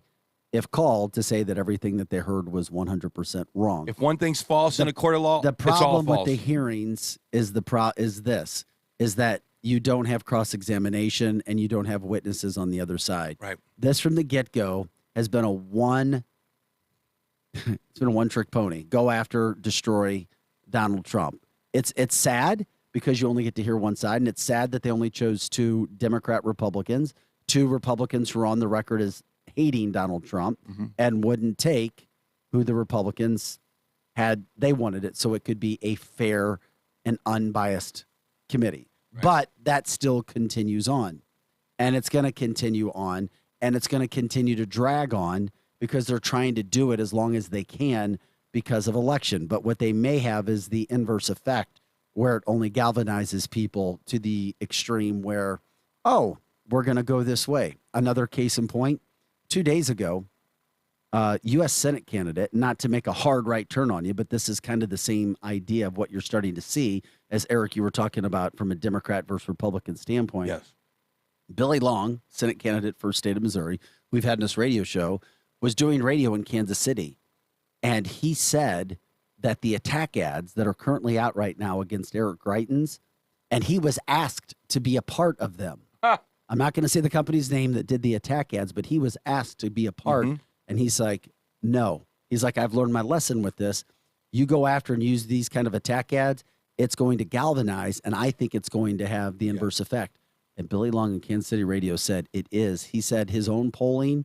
if called, to say that everything that they heard was 100% wrong. If one thing's false in a court of law, the it's all problem with false. the hearings is that you don't have cross-examination and you don't have witnesses on the other side. Right. This from the get-go has been it's been a one-trick pony. Go after, destroy Donald Trump. It's sad because you only get to hear one side, and it's sad that they only chose two Democrat Republicans, two Republicans who are on the record as hating Donald Trump and wouldn't take who the Republicans had. They wanted it so it could be a fair and unbiased committee. Right. But that still continues on, and it's going to continue on, and it's going to continue to drag on because they're trying to do it as long as they can because of election. But what they may have is the inverse effect where it only galvanizes people to the extreme where, oh, we're going to go this way. Another case in point, 2 days ago, U.S. Senate candidate, not to make a hard right turn on you, but this is kind of the same idea of what you're starting to see, as Eric, you were talking about from a Democrat versus Republican standpoint. Yes. Billy Long, Senate candidate for the state of Missouri, we've had in this radio show, was doing radio in Kansas City. And he said that the attack ads that are currently out right now against Eric Greitens, and he was asked to be a part of them. I'm not going to say the company's name that did the attack ads, but he was asked to be a part. And he's like, no. He's like, I've learned my lesson with this. You go after and use these kind of attack ads, it's going to galvanize, and I think it's going to have the inverse effect. And Billy Long in Kansas City Radio said it is. He said his own polling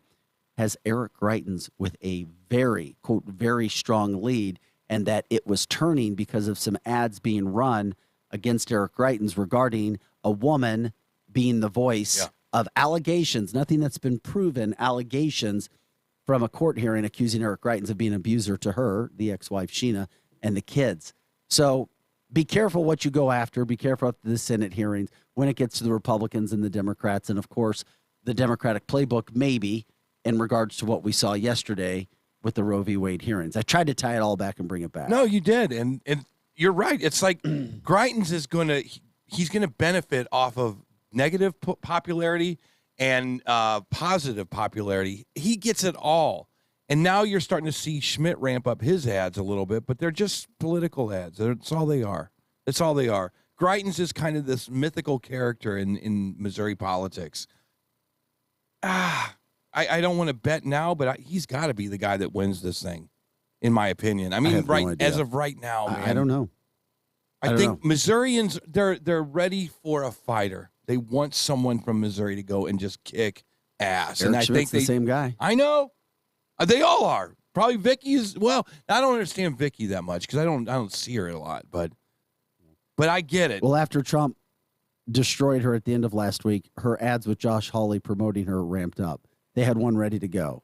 has Eric Greitens with a very, quote, very strong lead, and that it was turning because of some ads being run against Eric Greitens regarding a woman being the voice of allegations, nothing that's been proven, allegations from a court hearing accusing Eric Greitens of being an abuser to her, the ex-wife Sheena, and the kids. So be careful what you go after. Be careful after the Senate hearings when it gets to the Republicans and the Democrats. And, of course, the Democratic playbook maybe in regards to what we saw yesterday with the Roe v. Wade hearings. I tried to tie it all back and bring it back. No, you did. And you're right. It's like Greitens is he's going to benefit off of negative popularity and positive popularity. He gets it all. And now you're starting to see Schmidt ramp up his ads a little bit, but they're just political ads. That's all they are. That's all they are. Greitens is kind of this mythical character in Missouri politics. I don't want to bet now, but he's got to be the guy that wins this thing, in my opinion. I mean, as of right now, man. I don't know. I think Missourians, they're ready for a fighter. They want someone from Missouri to go and just kick ass. Eric And I Schmidt's think the same guy. I know. They all are. Probably Vicky's. Well, I don't understand Vicky that much because I don't see her a lot, but I get it. Well, after Trump destroyed her at the end of last week, her ads with Josh Hawley promoting her ramped up. They had one ready to go.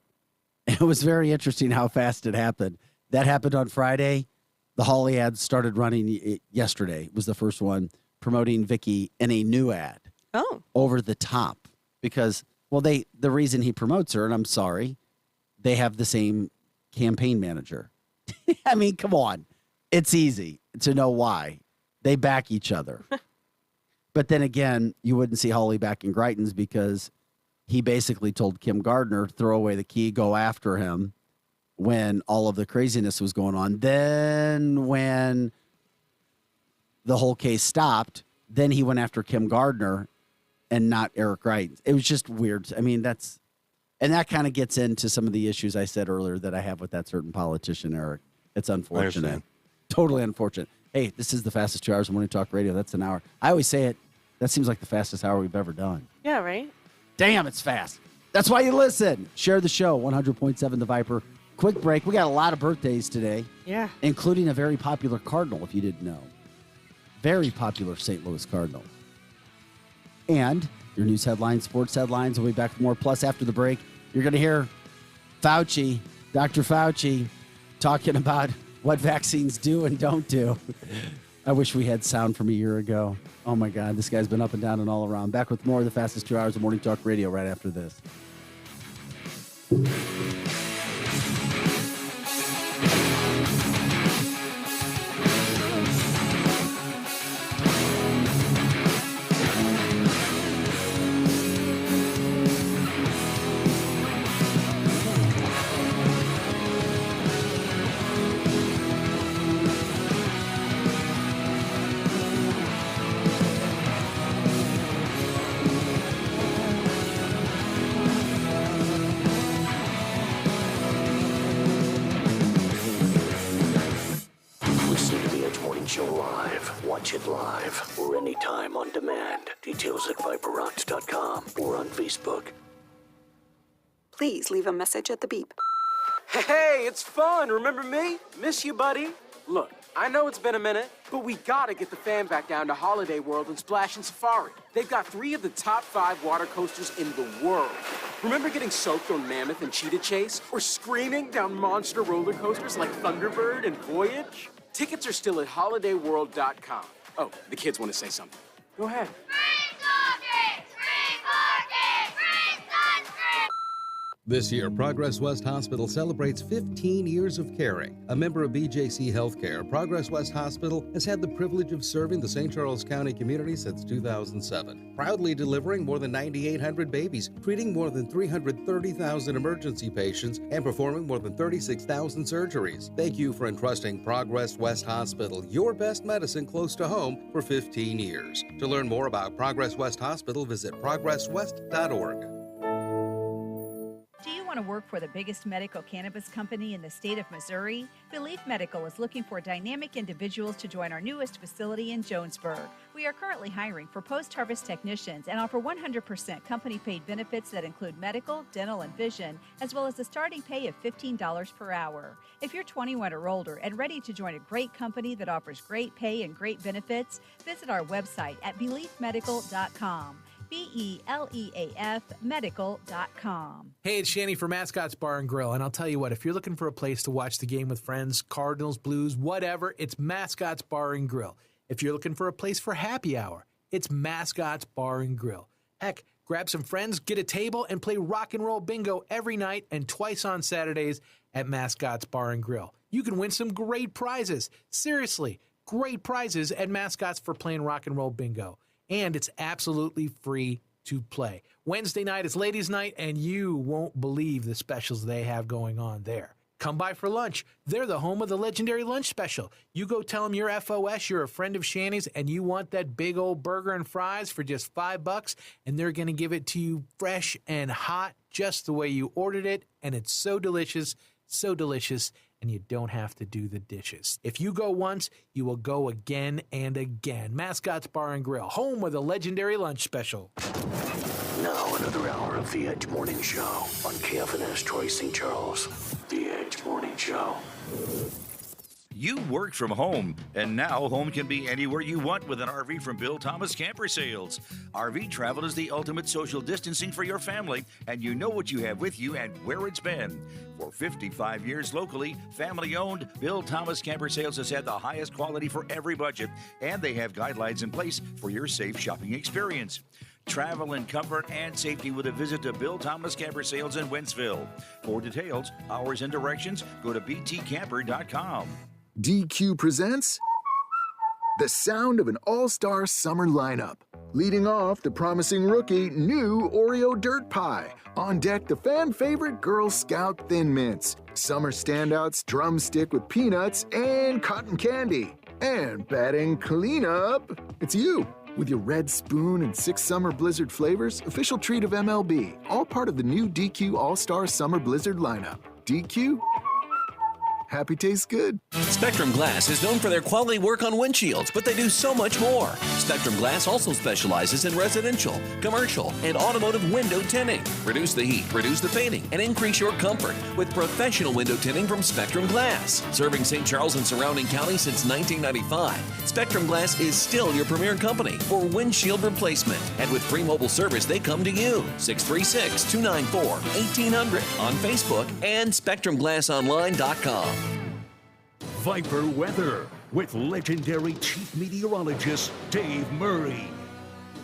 It was very interesting how fast it happened. That happened on Friday. The Hawley ads started running yesterday. It was the first one promoting Vicky in a new ad. Oh. Over the top. Because, well, the reason he promotes her, and I'm sorry, they have the same campaign manager. I mean, come on. It's easy to know why. They back each other. But then again, you wouldn't see Hawley backing Greitens because he basically told Kim Gardner, throw away the key, go after him when all of the craziness was going on. Then when the whole case stopped, then he went after Kim Gardner and not Eric Greitens. It was just weird. I mean, that kind of gets into some of the issues I said earlier that I have with that certain politician, Eric. It's unfortunate. Totally unfortunate. Hey, this is the fastest 2 hours of Morning Talk Radio. That's an hour. I always say it. That seems like the fastest hour we've ever done. Yeah, right? Damn, it's fast. That's why you listen. Share the show, 100.7 The Viper. Quick break. We got a lot of birthdays today. Yeah. Including a very popular Cardinal, if you didn't know. Very popular St. Louis Cardinal. And your news headlines, sports headlines. We'll be back with more. Plus, after the break, you're going to hear Fauci, Dr. Fauci, talking about what vaccines do and don't do. I wish we had sound from a year ago. Oh, my God. This guy's been up and down and all around. Back with more of the fastest 2 hours of Morning Talk Radio right after this. Listen to the Edge Morning Show live. Watch it live or anytime on demand. Details at viperrocks.com or on Facebook. Please leave a message at the beep. Hey, it's fun. Remember me? Miss you, buddy. Look, I know it's been a minute, but we gotta get the fam back down to Holiday World and Splash and Safari. They've got 3 of the top 5 water coasters in the world. Remember getting soaked on Mammoth and Cheetah Chase? Or screaming down monster roller coasters like Thunderbird and Voyage? Tickets are still at holidayworld.com. Oh, the kids want to say something. Go ahead. This year, Progress West Hospital celebrates 15 years of caring. A member of BJC Healthcare, Progress West Hospital has had the privilege of serving the St. Charles County community since 2007, proudly delivering more than 9,800 babies, treating more than 330,000 emergency patients, and performing more than 36,000 surgeries. Thank you for entrusting Progress West Hospital, your best medicine close to home, for 15 years. To learn more about Progress West Hospital, visit progresswest.org. Do you want to work for the biggest medical cannabis company in the state of Missouri? Belief Medical is looking for dynamic individuals to join our newest facility in Jonesburg. We are currently hiring for post-harvest technicians and offer 100% company-paid benefits that include medical, dental, and vision, as well as a starting pay of $15 per hour. If you're 21 or older and ready to join a great company that offers great pay and great benefits, visit our website at beliefmedical.com. BELEAF medical.com. Hey, it's Shanny for Mascots Bar and Grill, and I'll tell you what, if you're looking for a place to watch the game with friends, Cardinals, Blues, whatever, it's Mascots Bar and Grill. If you're looking for a place for happy hour, it's Mascots Bar and Grill. Heck, grab some friends, get a table, and play rock and roll bingo every night and twice on Saturdays at Mascots Bar and Grill. You can win some great prizes. Seriously, great prizes at Mascots for playing rock and roll bingo. And it's absolutely free to play. Wednesday night is ladies' night, and you won't believe the specials they have going on there. Come by for lunch. They're the home of the legendary lunch special. You go tell them you're FOS, you're a friend of Shanny's, and you want that big old burger and fries for just $5, and they're going to give it to you fresh and hot, just the way you ordered it, and it's so delicious, and you don't have to do the dishes. If you go once, you will go again and again. Mascots Bar and Grill, home of the legendary lunch special. Now another hour of the Edge Morning Show on KFNS Troy St. Charles. The Edge Morning Show. You work from home, and now home can be anywhere you want with an RV from Bill Thomas Camper Sales. RV travel is the ultimate social distancing for your family, and you know what you have with you and where it's been. For 55 years locally, family-owned, Bill Thomas Camper Sales has had the highest quality for every budget, and they have guidelines in place for your safe shopping experience. Travel in comfort and safety with a visit to Bill Thomas Camper Sales in Wentzville. For details, hours, and directions, go to btcamper.com. DQ presents the sound of an all-star summer lineup. Leading off, the promising rookie, new Oreo Dirt Pie. On deck, the fan favorite Girl Scout Thin Mints. Summer standouts, drumstick with peanuts and cotton candy. And batting cleanup, it's you. With your red spoon and 6 summer blizzard flavors, official treat of MLB. All part of the new DQ All-Star Summer Blizzard lineup. DQ? Happy tastes good. Spectrum Glass is known for their quality work on windshields, but they do so much more. Spectrum Glass also specializes in residential, commercial, and automotive window tinting. Reduce the heat, reduce the fading, and increase your comfort with professional window tinting from Spectrum Glass. Serving St. Charles and surrounding counties since 1995, Spectrum Glass is still your premier company for windshield replacement. And with free mobile service, they come to you. 636-294-1800 on Facebook and SpectrumGlassOnline.com. Viper weather with legendary chief meteorologist Dave Murray.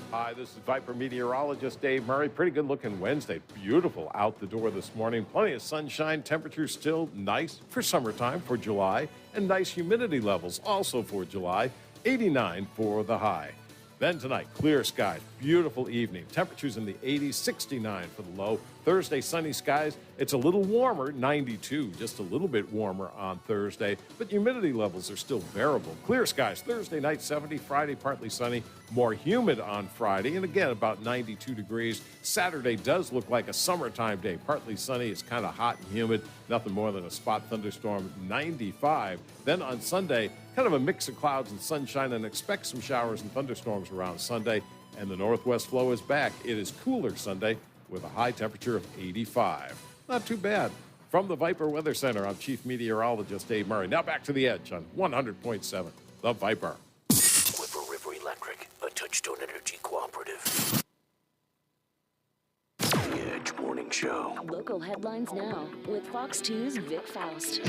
Hi, this is Viper meteorologist Dave Murray. Pretty good looking Wednesday. Beautiful out the door this morning. Plenty of sunshine. Temperatures still nice for summertime for July. And nice humidity levels also for July. 89 for the high. Then tonight, clear skies, beautiful evening. Temperatures in the 80s, 69 for the low. Thursday, sunny skies. It's a little warmer, 92, just a little bit warmer on Thursday, but humidity levels are still bearable. Clear skies, Thursday night, 70, Friday, partly sunny, more humid on Friday, and again, about 92 degrees. Saturday does look like a summertime day, partly sunny. It's kind of hot and humid, nothing more than a spot thunderstorm, 95. Then on Sunday, kind of a mix of clouds and sunshine, and expect some showers and thunderstorms around Sunday. And the northwest flow is back. It is cooler Sunday with a high temperature of 85. Not too bad. From the Viper Weather Center, I'm Chief Meteorologist Dave Murray. Now back to the Edge on 100.7, the Viper. Whipper River Electric, a Touchstone Energy cooperative. The Edge Morning Show. Local headlines now with Fox 2's Vic Faust.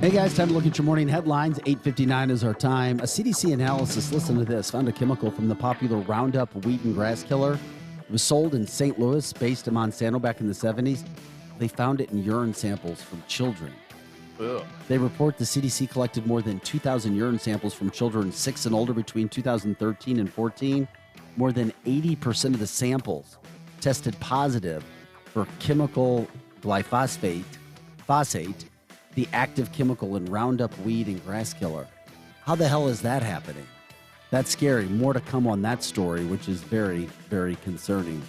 Hey guys, time to look at your morning headlines. 8:59 is our time. A CDC analysis, listen to this, found a chemical from the popular Roundup weed and grass killer. It was sold in St. Louis, based in Monsanto back in the 70s. They found it in urine samples from children. Ugh. They report the CDC collected more than 2,000 urine samples from children 6 and older between 2013 and 14. More than 80% of the samples tested positive for chemical glyphosate, the active chemical in Roundup weed and grass killer. How the hell is that happening? That's scary. More to come on that story, which is very, very concerning.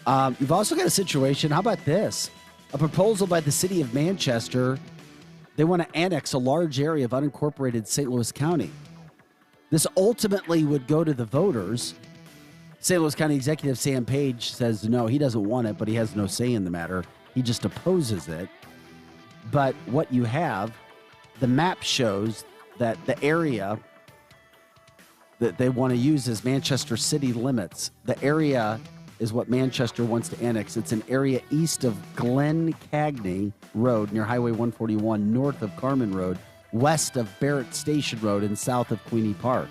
You've also got a situation. How about this? A proposal by the city of Manchester. They want to annex a large area of unincorporated St. Louis County. This ultimately would go to the voters. St. Louis County Executive Sam Page says no, he doesn't want it, but he has no say in the matter. He just opposes it. But what you have, the map shows that the area that they want to use as Manchester city limits. The area is what Manchester wants to annex. It's an area east of Glen Cagney Road near Highway 141, north of Carmen Road, west of Barrett Station Road, and south of Queenie Park.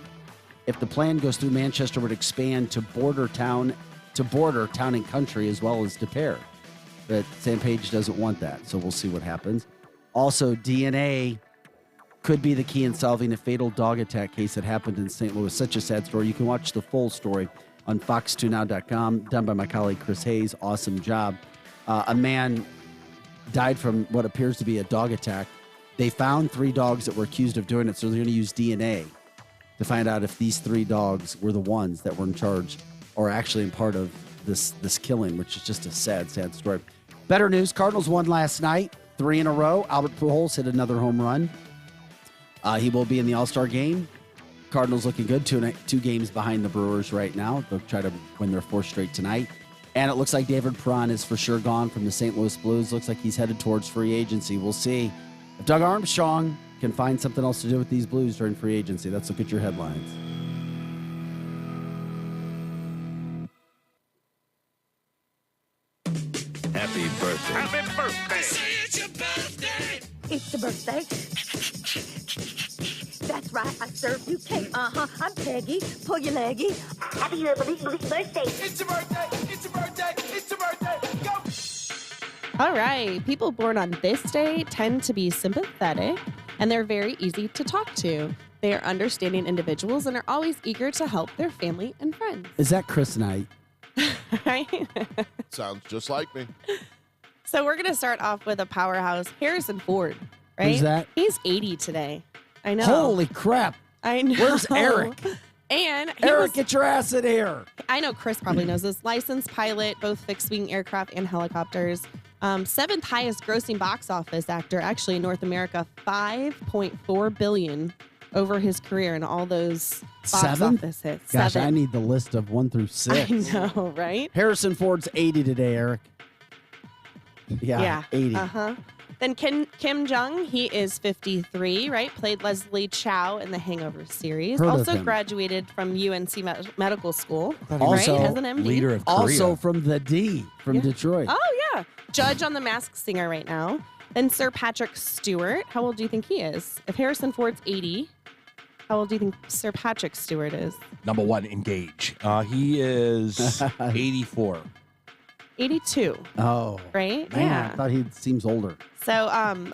If the plan goes through, Manchester would expand to border town and country as well as De Pere. But Sam Page doesn't want that, so we'll see what happens. Also, DNA could be the key in solving a fatal dog attack case that happened in St. Louis. Such a sad story. You can watch the full story on fox2now.com, done by my colleague Chris Hayes. Awesome job. A man died from what appears to be a dog attack. They found 3 dogs that were accused of doing it, so they're going to use DNA to find out if these 3 dogs were the ones that were in charge or actually in part of this killing, which is just a sad, sad story. Better news, Cardinals won last night, 3 in a row. Albert Pujols hit another home run. He will be in the All-Star game. Cardinals looking good, 2 games behind the Brewers right now. They'll try to win their 4th straight tonight. And it looks like David Perron is for sure gone from the St. Louis Blues. Looks like he's headed towards free agency. We'll see if Doug Armstrong can find something else to do with these Blues during free agency. Let's look at your headlines. Happy birthday. Happy birthday. It's your birthday. It's the birthday. That's right, I served you cake. I'm Peggy. Pull your leggy. Happy birthday. It's your birthday. It's your birthday. It's your birthday. Go. All right. People born on this day tend to be sympathetic, and they're very easy to talk to. They are understanding individuals and are always eager to help their family and friends. Is that Chris Knight? Right? Sounds just like me. So we're going to start off with a powerhouse, Harrison Ford, right? Who's that? He's 80 today. I know. Holy crap. I know. Where's Eric? And Eric, get your ass in here. I know Chris probably knows this. Licensed pilot, both fixed-wing aircraft and helicopters. 7th highest grossing box office actor, actually in North America, $5.4 billion over his career and all those box office hits. Gosh, 7. I need the list of 1 through 6. I know, right? Harrison Ford's 80 today, Eric. Yeah. 80. Uh-huh. Then Kim Jong, he is 53, right? Played Leslie Chow in the Hangover series. Heard of Also him. graduated from UNC Medical School, Also, right? As an MD. leader of Korea. Also from the D from Detroit. Oh, yeah. Judge on The Masked Singer right now. Then Sir Patrick Stewart. How old do you think he is? If Harrison Ford's 80, how old do you think Sir Patrick Stewart is? Number one, engage. He is 84. 82. Oh. Right? Man, Yeah. I thought he seems older. So,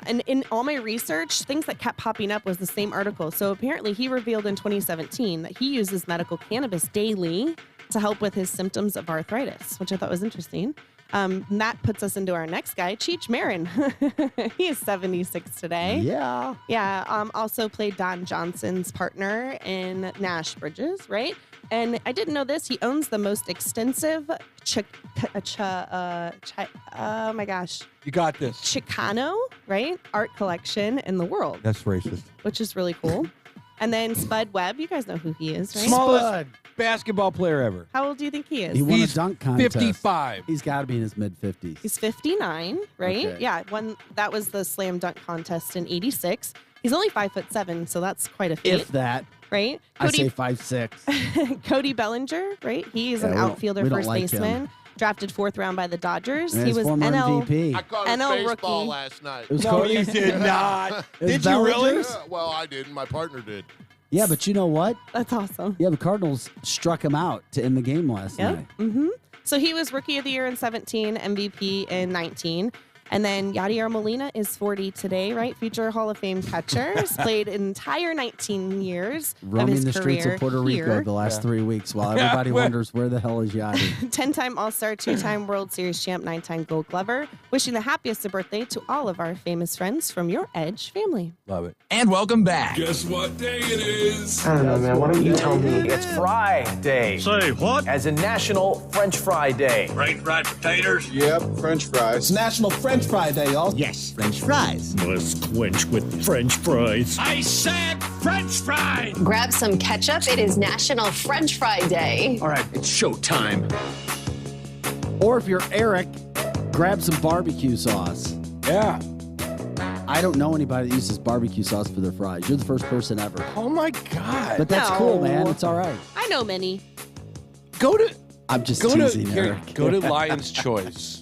and in all my research, things that kept popping up was the same article. So apparently he revealed in 2017 that he uses medical cannabis daily to help with his symptoms of arthritis, which I thought was interesting. And that puts us into our next guy, Cheech Marin. He is 76 today. Yeah. Yeah. Also played Don Johnson's partner in Nash Bridges, right? And I didn't know this. He owns the most extensive, oh my gosh, You got this. Chicano, right? Art collection in the world, That's racist. which is really cool. And then Spud Webb, you guys know who he is, right? Smallest basketball player ever. How old do you think he is? He won He's a dunk contest. 55. He's got to be in his mid-50s. He's 59, right? Okay. Yeah, that was the slam dunk contest in '86. He's only 5'7", so that's quite a feat. If that. Right? I say 5'6". Cody Bellinger, right? He's Yeah, an we don't- outfielder, we don't first like baseman. him. Drafted 4th round by the Dodgers. And He his was former NL MVP. I caught a NL baseball rookie. last night. It was No, Cody. you did not. It was Did you really? Bellinger? Yeah, well, I didn't. My partner did. Yeah, but you know what? That's awesome. Yeah, the Cardinals struck him out to end the game last night. Mm-hmm. So he was Rookie of the Year in 17, MVP in 19. And then Yadier Molina is 40 today, right? Future Hall of Fame catcher. He's played an entire 19 years of Roaming his the streets career of Puerto Rico here. the last 3 weeks while everybody where- wonders where the hell is Yachty. 10-time All-Star, 2-time World Series champ, 9-time Gold Glover. Wishing the happiest of birthday to all of our famous friends from your Edge family. Love it. And welcome back. Guess what day it is? I don't know, man. Why don't you tell me? It's Friday. Say what? As in National French Fry Day. Right fried potatoes? Yep, French fries. National French Fry Day, y'all. Yes, French fries. Must quench with French fries. I said French fries! Grab some ketchup. It is National French Fry Day. All right, it's showtime. Or if you're Eric, grab some barbecue sauce. Yeah. I don't know anybody that uses barbecue sauce for their fries. You're the first person ever. Oh my God. But that's cool, man. It's all right. I know many. Go to I'm just go teasing, to here, Eric. go to Lion's Choice.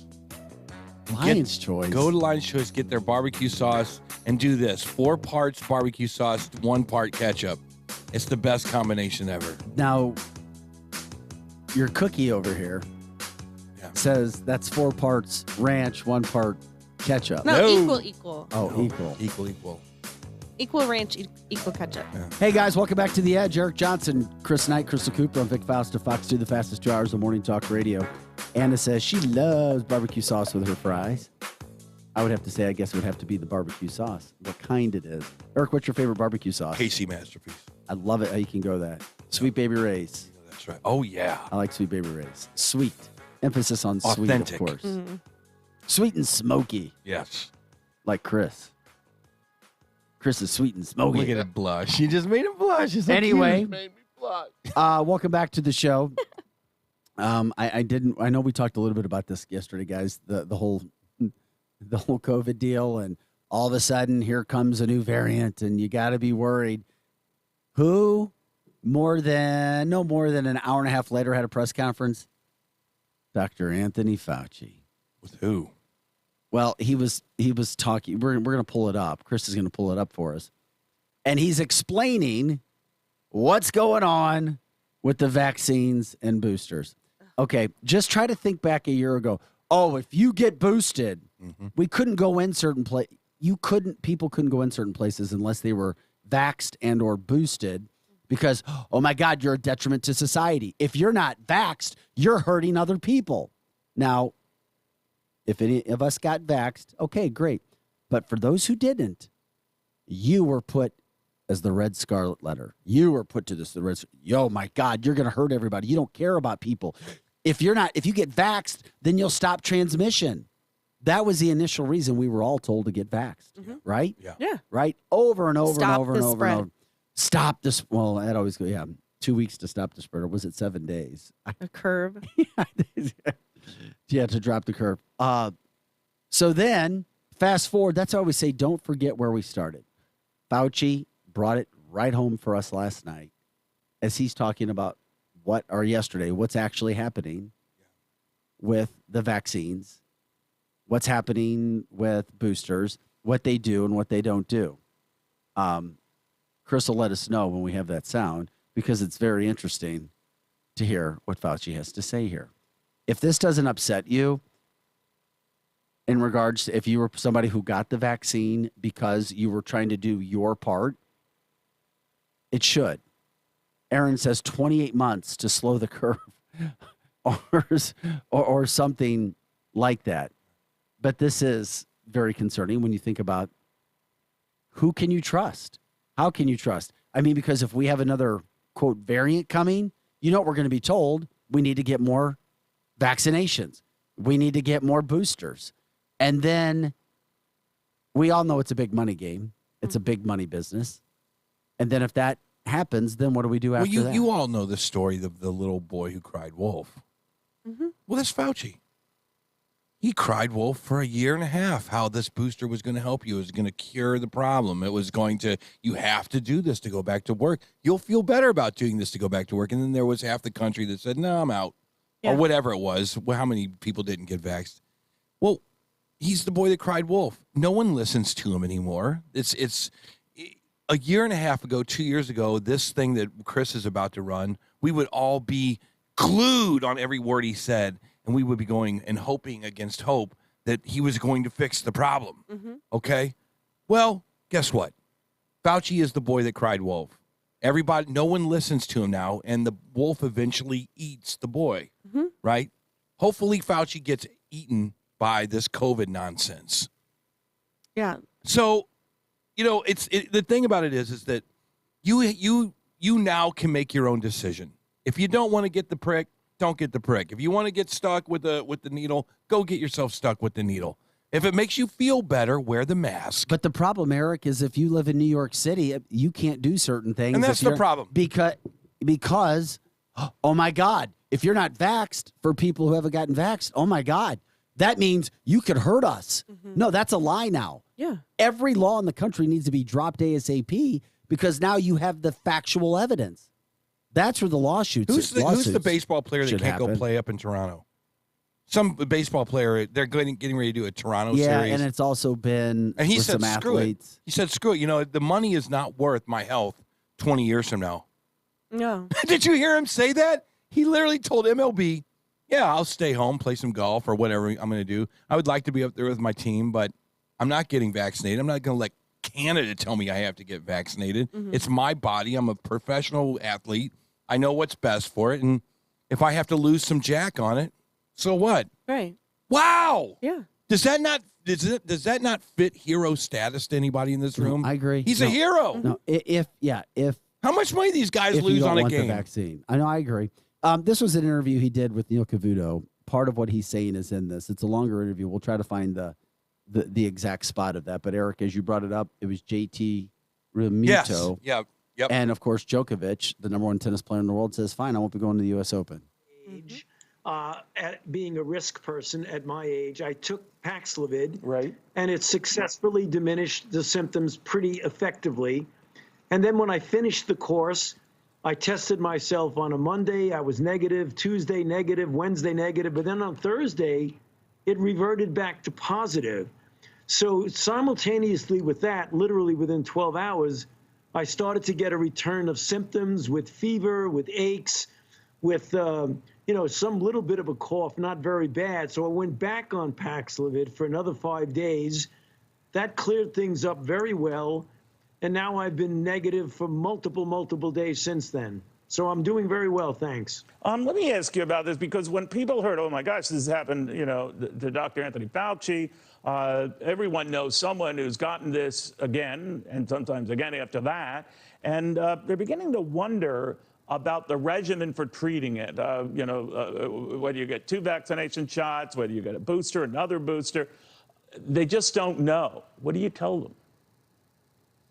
Lion's Choice. Go to Lion's Choice, get their barbecue sauce, and do this: 4 parts barbecue sauce, 1 part ketchup. It's the best combination ever. Now, your cookie over here says that's 4 parts ranch, 1 part ketchup. No, equal. Oh, equal. Equal. Equal ranch, equal ketchup. Hey, guys, welcome back to The Edge. Eric Johnson, Chris Knight, Crystal Cooper. I'm Vic Faust of Fox 2, the fastest 2 hours of morning talk radio. Anna says she loves barbecue sauce with her fries. I would have to say, I guess it would have to be the barbecue sauce. What kind it is. Eric, what's your favorite barbecue sauce? KC Masterpiece. I love it how you can go that. Sweet Baby Ray's. That's right. Oh, yeah. I like Sweet Baby Ray's. Sweet. Emphasis on sweet, Authentic. of course. Sweet and smoky. Yes. Like Chris. Chris is sweet and smoky. Look at it blush. You just made him blush. It's so Anyway, cute. Made me blush. welcome back to the show. I know we talked a little bit about this yesterday, guys. The whole COVID deal, and all of a sudden here comes a new variant, and you got to be worried. Who no more than an hour and a half later had a press conference? Dr. Anthony Fauci. With who? Well, he was talking. We're going to pull it up. Chris is going to pull it up for us. And he's explaining what's going on with the vaccines and boosters. Okay, just try to think back a year ago. Oh, if you get boosted, we couldn't go in certain places. People couldn't go in certain places unless they were vaxxed and or boosted because, oh my God, you're a detriment to society. If you're not vaxxed, you're hurting other people. Now, if any of us got vaxxed, okay, great. But for those who didn't, you were put as the red scarlet letter. You were put to this. Yo, my God, you're going to hurt everybody. You don't care about people. If you get vaxxed, then you'll stop transmission. That was the initial reason we were all told to get vaxxed, right? Yeah. Right? Over and over Stop and over the and over spread. and over. Stop this. Well, I'd always go, 2 weeks to stop the spread. Or was it 7 days? A curve. Yeah, to drop the curve. So then, fast forward. That's why I always say, don't forget where we started. Fauci brought it right home for us last night as he's talking about what's actually happening with the vaccines what's happening with boosters, what they do and what they don't do. Chris will let us know when we have that sound because it's very interesting to hear what Fauci has to say here. If this doesn't upset you, in regards to if you were somebody who got the vaccine because you were trying to do your part, it should. Aaron says 28 months to slow the curve or something like that. But this is very concerning when you think about who can you trust? How can you trust? I mean, because if we have another, quote, variant coming, you know what we're going to be told? We need to get more vaccinations. We need to get more boosters. And then we all know it's a big money game. It's a big money business. And then if that happens, then what do we do after that? You all know the story of the little boy who cried wolf. Mm-hmm. Well, that's Fauci. He cried wolf for a year and a half, how this booster was going to help you. It was going to cure the problem. It was going to, you have to do this to go back to work. You'll feel better about doing this to go back to work. And then there was half the country that said, no, I'm out. Yeah. Or whatever it was. Well, how many people didn't get vaxxed? Well, he's the boy that cried wolf. No one listens to him anymore. It's a year and a half ago, 2 years ago, this thing that Chris is about to run, we would all be glued on every word he said, and we would be going and hoping against hope that he was going to fix the problem. Mm-hmm. Okay? Well, guess what? Fauci is the boy that cried wolf. Everybody, no one listens to him now, and the wolf eventually eats the boy, right? Hopefully Fauci gets eaten by this COVID nonsense. Yeah. So, you know, the thing about it is that you now can make your own decision. If you don't want to get the prick, don't get the prick. If you want to get stuck with the needle, go get yourself stuck with the needle. If it makes you feel better, wear the mask. But the problem, Eric, is if you live in New York City, you can't do certain things. And that's the problem. Because, oh my God, if you're not vaxxed, for people who haven't gotten vaxxed, oh my God, that means you could hurt us. Mm-hmm. No, that's a lie now. Yeah. Every law in the country needs to be dropped ASAP because now you have the factual evidence. That's where the lawsuits. Who's the baseball player that can't go play up in Toronto? Some baseball player, they're getting ready to do a Toronto series. Yeah, and it's also been and he with said, some screw athletes. it. He said, screw it. You know, the money is not worth my health 20 years from now. No. Did you hear him say that? He literally told MLB, yeah, I'll stay home, play some golf or whatever I'm going to do. I would like to be up there with my team, but I'm not getting vaccinated. I'm not going to let Canada tell me I have to get vaccinated. Mm-hmm. It's my body. I'm a professional athlete. I know what's best for it. And if I have to lose some jack on it, so what? Right. Wow. Yeah. Does that not fit hero status to anybody in this room? I agree. He's a hero. No, if how much money these guys if lose you don't on a want game? The vaccine. I know. I agree. This was an interview he did with Neil Cavuto. Part of what he's saying is in this. It's a longer interview. We'll try to find the exact spot of that. But Eric, as you brought it up, it was JT Realmuto. Yes. Yeah. Yep. And of course, Djokovic, the number one tennis player in the world, says, "Fine, I won't be going to the U.S. Open." Age, at being a risk person at my age, I took Paxlovid, right, and it successfully diminished the symptoms pretty effectively. And then when I finished the course, I tested myself on a Monday. I was negative, Tuesday negative, Wednesday negative, but then on Thursday, it reverted back to positive. So simultaneously with that, literally within 12 hours, I started to get a return of symptoms with fever, with aches, with some little bit of a cough, not very bad. So I went back on Paxlovid for another 5 days. That cleared things up very well. And now I've been negative for multiple days since then. So I'm doing very well, thanks. Let me ask you about this, because when people heard, oh my gosh, this has happened, to Dr. Anthony Fauci, everyone knows someone who's gotten this again, and sometimes again after that, and they're beginning to wonder about the regimen for treating it. Whether you get 2 vaccination shots, whether you get a booster, another booster, they just don't know. What do you tell them?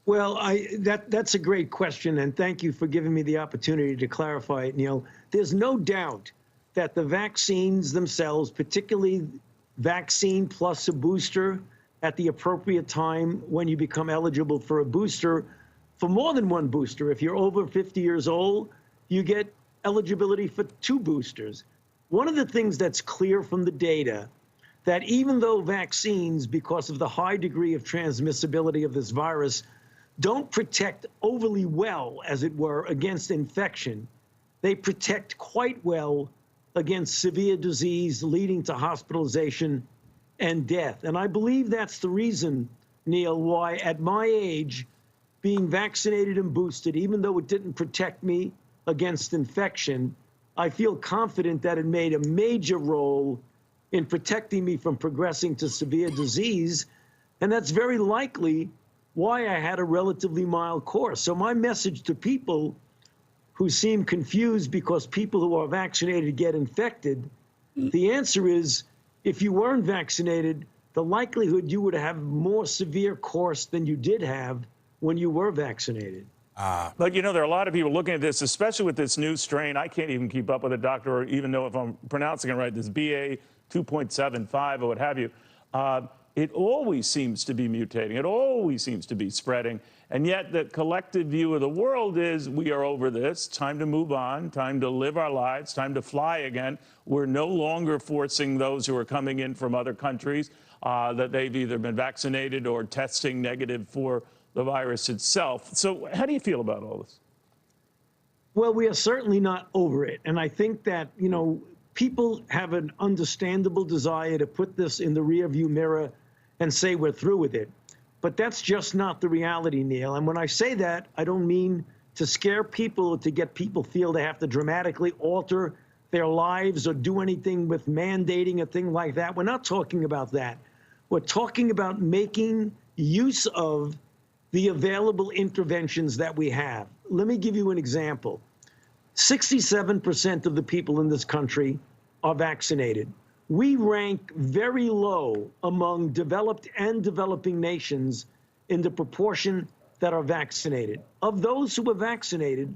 Well, that's a great question, and thank you for giving me the opportunity to clarify it, Neil. There's no doubt that the vaccines themselves, particularly vaccine plus a booster at the appropriate time when you become eligible for a booster, for more than one booster. If you're over 50 years old, you get eligibility for 2 boosters. One of the things that's clear from the data that even though vaccines, because of the high degree of transmissibility of this virus, don't protect overly well, as it were, against infection, they protect quite well against severe disease leading to hospitalization and death. And I believe that's the reason, Neil, why at my age, being vaccinated and boosted, even though it didn't protect me against infection, I feel confident that it made a major role in protecting me from progressing to severe disease. And that's very likely why I had a relatively mild course. So my message to people who seem confused because people who are vaccinated get infected, the answer is, if you weren't vaccinated, the likelihood you would have more severe course than you did have when you were vaccinated. But, you know, there are a lot of people looking at this, especially with this new strain. I can't even keep up with it, doctor, or even know if I'm pronouncing it right, this BA 2.75 or what have you. It always seems to be mutating. It always seems to be spreading. And yet the collective view of the world is we are over this. Time to move on. Time to live our lives. Time to fly again. We're no longer forcing those who are coming in from other countries that they've either been vaccinated or testing negative for the virus itself. So how do you feel about all this? Well, we are certainly not over it. And I think that, you know, people have an understandable desire to put this in the rearview mirror and say we're through with it. But that's just not the reality, Neil. And when I say that, I don't mean to scare people or to get people feel they have to dramatically alter their lives or do anything with mandating a thing like that. We're not talking about that. We're talking about making use of the available interventions that we have. Let me give you an example. 67% of the people in this country are vaccinated. We rank very low among developed and developing nations in the proportion that are vaccinated. Of those who are vaccinated,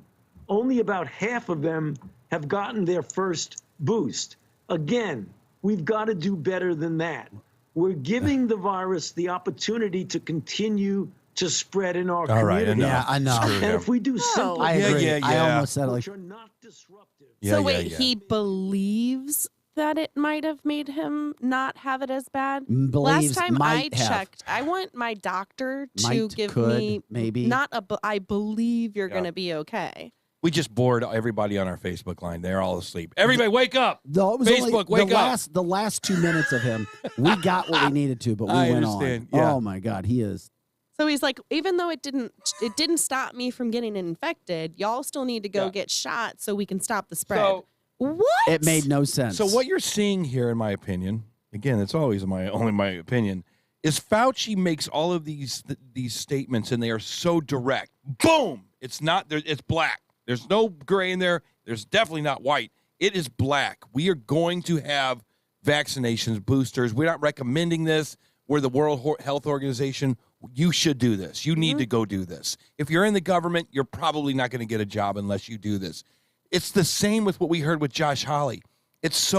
only about half of them have gotten their first boost. Again, we've got to do better than that. We're giving the virus the opportunity to continue to spread in our community. Right, enough. Yeah, I know. And if we do simple I agree. yeah, I yeah. almost said like, which are not disruptive. So wait, he believes that it might have made him not have it as bad? Believes Last time I might have. checked, I want my doctor to Might, give could, me maybe. not a I believe you're Yeah. going to be okay. We just bored everybody on our Facebook line. They're all asleep. Everybody, wake up! No, it was Facebook, only wake up! the last 2 minutes of him. We got what we needed to, but we I went understand, on. yeah. Oh my God, he is. So he's like, even though it didn't stop me from getting infected, y'all still need to go Yeah. get shot so we can stop the spread. So- what? It made no sense. So what you're seeing here, in my opinion, again, it's always only my opinion, is Fauci makes all of these statements, and they are so direct. Boom! It's not there. It's black. There's no gray in there. There's definitely not white. It is black. We are going to have vaccinations, boosters. We're not recommending this. We're the World Health Organization. You should do this. You need to go do this. If you're in the government, you're probably not going to get a job unless you do this. It's the same with what we heard with Josh Hawley. It's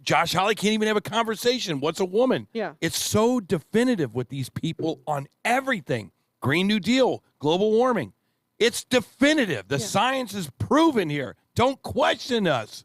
Josh Hawley can't even have a conversation. What's a woman? Yeah. It's so definitive with these people on everything. Green New Deal, global warming. It's definitive. The science is proven here. Don't question us.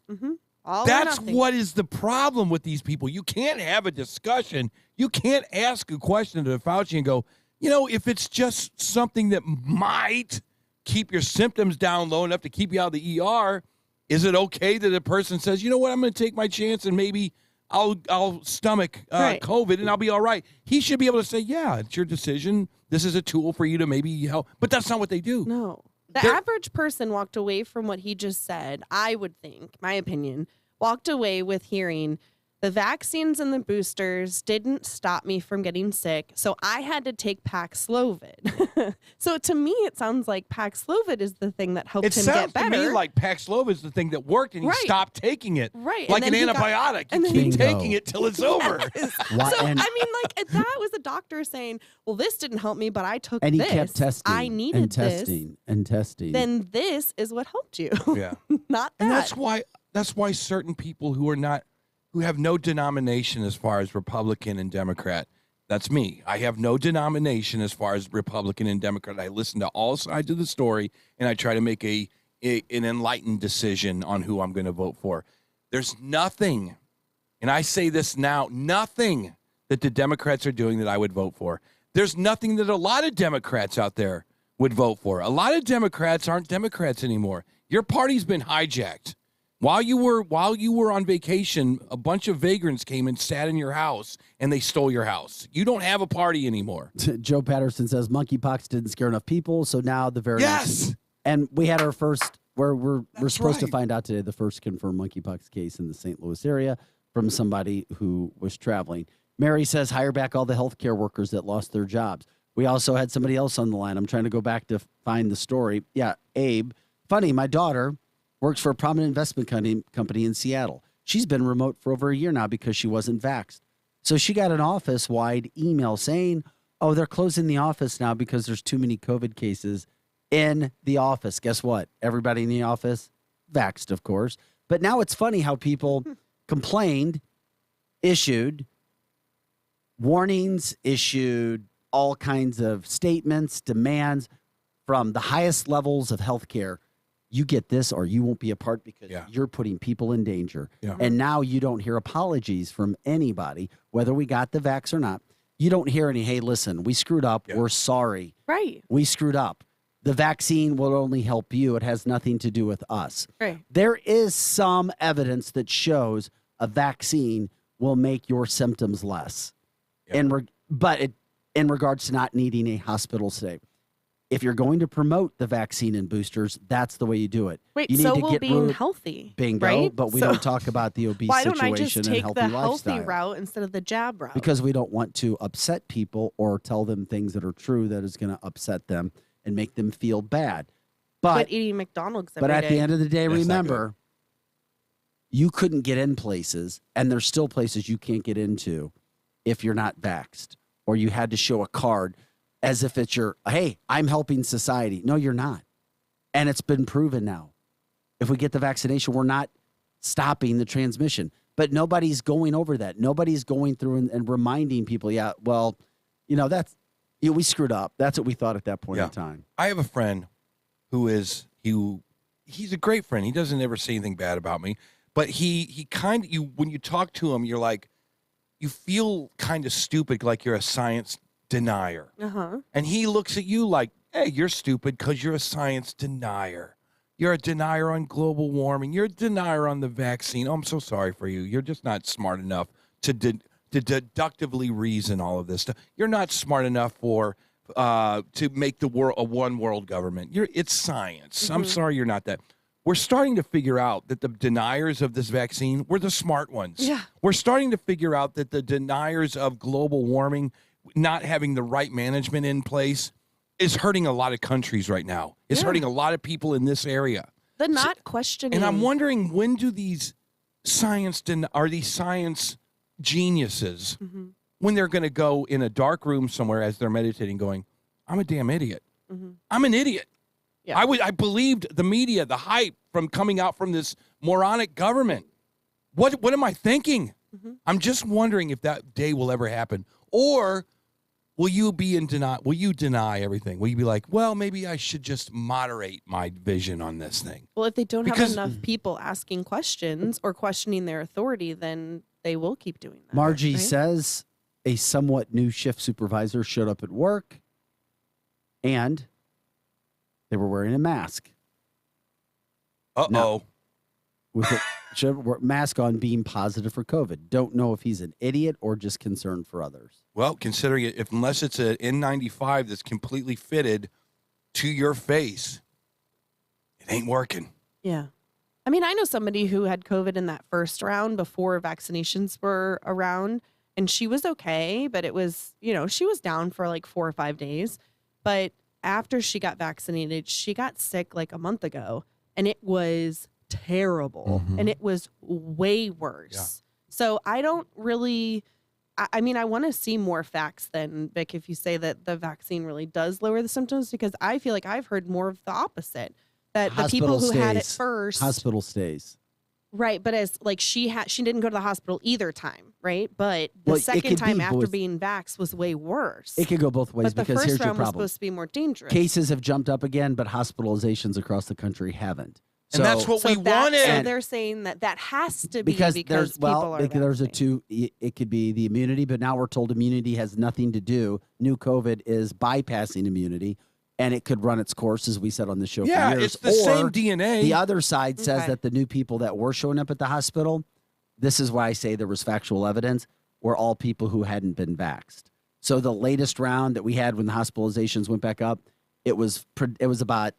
All or That's nothing. what is the problem with these people. You can't have a discussion. You can't ask a question to Fauci and go, you know, if it's just something that might keep your symptoms down low enough to keep you out of the ER, is it okay that a person says, you know what, I'm going to take my chance and maybe I'll stomach COVID and I'll be all right? He should be able to say, yeah, it's your decision. This is a tool for you to maybe help. But that's not what they do. No. The average person walked away from what he just said, I would think, my opinion, walked away with hearing the vaccines and the boosters didn't stop me from getting sick, so I had to take Paxlovid. So to me, it sounds like Paxlovid is the thing that helped It him sounds get better. to me like Paxlovid is the thing that worked, and he Right. stopped taking it. Right. Like And an then he got- antibiotic. and You then keep he- taking it till it's over. So, I mean, like, that was a doctor saying, well, this didn't help me, but I took And he this. kept testing. I needed and testing and testing. Then this is what helped you. Yeah. Not that. And that's why certain people who have no denomination as far as Republican and Democrat. That's me. I have no denomination as far as Republican and Democrat. I listen to all sides of the story, and I try to make an enlightened decision on who I'm going to vote for. There's nothing, and I say this now, nothing that the Democrats are doing that I would vote for. There's nothing that a lot of Democrats out there would vote for. A lot of Democrats aren't Democrats anymore. Your party's been hijacked. While you were on vacation, a bunch of vagrants came and sat in your house, and they stole your house. You don't have a party anymore. Joe Patterson says monkeypox didn't scare enough people, so now the variant. Yes. And we had our first, where we're supposed to right. find out today, the first confirmed monkeypox case in the St. Louis area from somebody who was traveling. Mary says hire back all the healthcare workers that lost their jobs. We also had somebody else on the line. I'm trying to go back to find the story. Yeah, Abe. Funny, my daughter works for a prominent investment company in Seattle. She's been remote for over a year now because she wasn't vaxxed. So she got an office-wide email saying, oh, they're closing the office now because there's too many COVID cases in the office. Guess what? Everybody in the office, vaxxed, of course. But now it's funny how people complained, issued warnings, issued all kinds of statements, demands from the highest levels of healthcare. You get this or you won't be a part because you're putting people in danger. Yeah. And now you don't hear apologies from anybody, whether we got the vax or not. You don't hear any, hey, listen, we screwed up. We're sorry. Right. We screwed up. The vaccine will only help you. It has nothing to do with us. Right. There is some evidence that shows a vaccine will make your symptoms less. But in regards to not needing a hospital stay. If you're going to promote the vaccine and boosters, that's the way you do it. Wait, you need so to will get being healthy, bingo, right? but we So- don't talk about the obese Why don't I situation just and take healthy the lifestyle. healthy route instead of the jab route? Because we don't want to upset people or tell them things that are true that is going to upset them and make them feel bad. But eating McDonald's every But at day. the end of the day, That's not remember, you couldn't get in places, and there's still places you can't get into if you're not vaxxed, or you had to show a card as if it's your, hey, I'm helping society. No, you're not. And it's been proven now. If we get the vaccination, we're not stopping the transmission. But nobody's going over that. Nobody's going through and reminding people, we screwed up. That's what we thought at that point in time. I have a friend he's a great friend. He doesn't ever say anything bad about me, but he kind of, when you talk to him, you're like, you feel kind of stupid, like you're a science denier. Uh-huh. And he looks at you like, hey, you're stupid because you're a science denier. You're a denier on global warming. You're a denier on the vaccine. Oh, I'm so sorry for you. You're just not smart enough to deductively reason all of this stuff. You're not smart enough to make the world a one world government. It's science. I'm sorry you're not that. We're starting to figure out that the deniers of this vaccine were the smart ones. Yeah. We're starting to figure out that the deniers of global warming, not having the right management in place, is hurting a lot of countries right now. It's hurting a lot of people in this area. The not questioning. And I'm wondering, when do these science geniuses, when they're going to go in a dark room somewhere as they're meditating going, I'm a damn idiot. I'm an idiot. Yeah. I believed the media, the hype from coming out from this moronic government. What am I thinking? I'm just wondering if that day will ever happen. Or will you be in denial? Will you deny everything? Will you be like, well, maybe I should just moderate my vision on this thing? Well, if they don't have enough people asking questions or questioning their authority, then they will keep doing that. Margie right? says a somewhat new shift supervisor showed up at work and they were wearing a mask. Uh-oh. Now, with a mask on, being positive for COVID. Don't know if he's an idiot or just concerned for others. Well, considering it, unless it's an N95 that's completely fitted to your face, it ain't working. Yeah. I mean, I know somebody who had COVID in that first round before vaccinations were around, and she was okay, but it was, she was down for like 4 or 5 days. But after she got vaccinated, she got sick like a month ago, and it was terrible. And it was way worse. Yeah. So I don't really, I mean, I want to see more facts than, Vic, if you say that the vaccine really does lower the symptoms, because I feel like I've heard more of the opposite. That the people who had it first, hospital stays, right? But as like she didn't go to the hospital either time, right? But the second time after being vaxxed was way worse. It could go both ways, but the because first here's your round was problem. supposed to be more dangerous. Cases have jumped up again, but hospitalizations across the country haven't. And that's what we wanted. So they're saying that has to be because there's people are there's a vaccinated. two. It could be the immunity, but now we're told immunity has nothing to do. New COVID is bypassing immunity, and it could run its course, as we said on the show. Yeah, for years. it's the same DNA. The other side says Okay. that the new people that were showing up at the hospital, this is why I say there was factual evidence, were all people who hadn't been vaxxed. So the latest round that we had when the hospitalizations went back up, it was about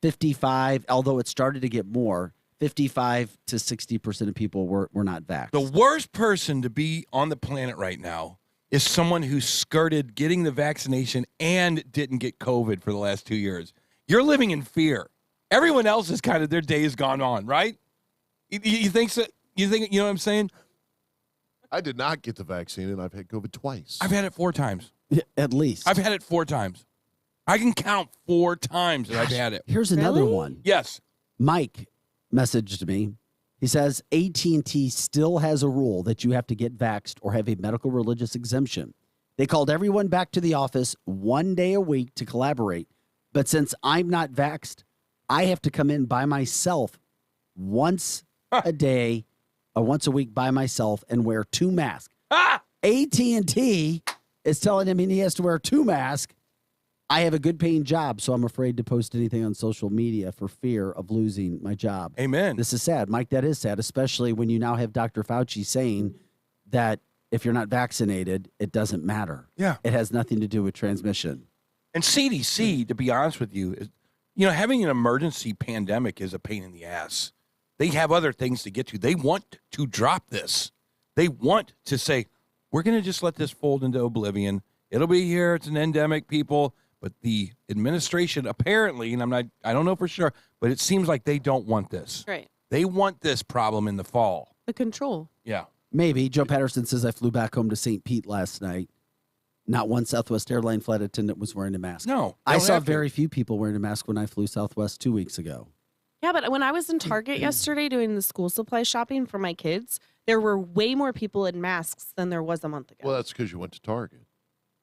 55, although it started to get more, 55 to 60% of people were not vaxxed. The worst person to be on the planet right now is someone who skirted getting the vaccination and didn't get COVID for the last 2 years. You're living in fear. Everyone else is kind of, their day is gone on, right? You think so? You know what I'm saying? I did not get the vaccine, and I've had COVID twice. I've had it 4 times. At least. I've had it 4 times. I can count 4 times that I've had it. Here's another one. Yes. Mike messaged me. He says AT&T still has a rule that you have to get vaxxed or have a medical religious exemption. They called everyone back to the office 1 day a week to collaborate. But since I'm not vaxxed, I have to come in by myself once a day or once a week by myself and wear 2 masks. AT&T is telling him he has to wear 2 masks. I have a good paying job, so I'm afraid to post anything on social media for fear of losing my job. Amen. This is sad. Mike, that is sad, especially when you now have Dr. Fauci saying that if you're not vaccinated, it doesn't matter. Yeah. It has nothing to do with transmission. And CDC, to be honest with you, is, having an emergency pandemic is a pain in the ass. They have other things to get to. They want to drop this. They want to say, we're going to just let this fold into oblivion. It'll be here. It's an endemic, people. But the administration apparently, and I don't know for sure, but it seems like they don't want this. Right. They want this problem in the fall. The control. Yeah. Maybe. Joe Patterson says I flew back home to St. Pete last night. Not one Southwest airline flight attendant was wearing a mask. No. I saw very few people wearing a mask when I flew Southwest 2 weeks ago. Yeah, but when I was in Target yesterday doing the school supply shopping for my kids, there were way more people in masks than there was a month ago. Well, that's because you went to Target.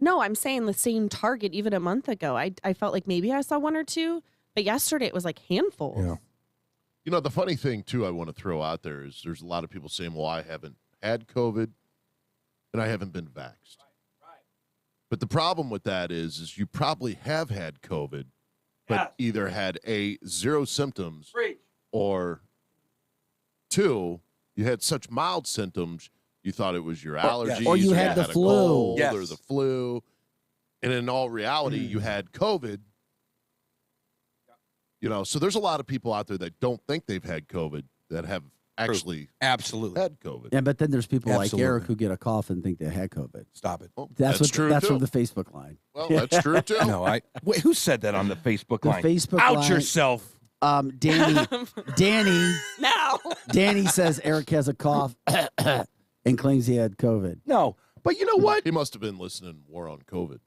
No, I'm saying the same Target even a month ago. I felt like maybe I saw 1 or 2, but yesterday it was like handfuls. Yeah. The funny thing, too, I want to throw out there is there's a lot of people saying, well, I haven't had COVID and I haven't been vaxxed. But the problem with that is you probably have had COVID, but either had 0 symptoms or 2, you had such mild symptoms, you thought it was your allergies. Or you had the a flu. cold or the flu. And in all reality, you had COVID. So there's a lot of people out there that don't think they've had COVID that have actually absolutely had COVID. Yeah, but then there's people like Absolutely. Eric who get a cough and think they had COVID. Stop it. That's true, That's too. from the Facebook line. Well, that's true, too. No, wait, who said that on the Facebook The line? Facebook Out line. yourself. Danny Now. Danny says Eric has a cough and claims he had COVID. No, but you know what? He must have been listening more on COVID.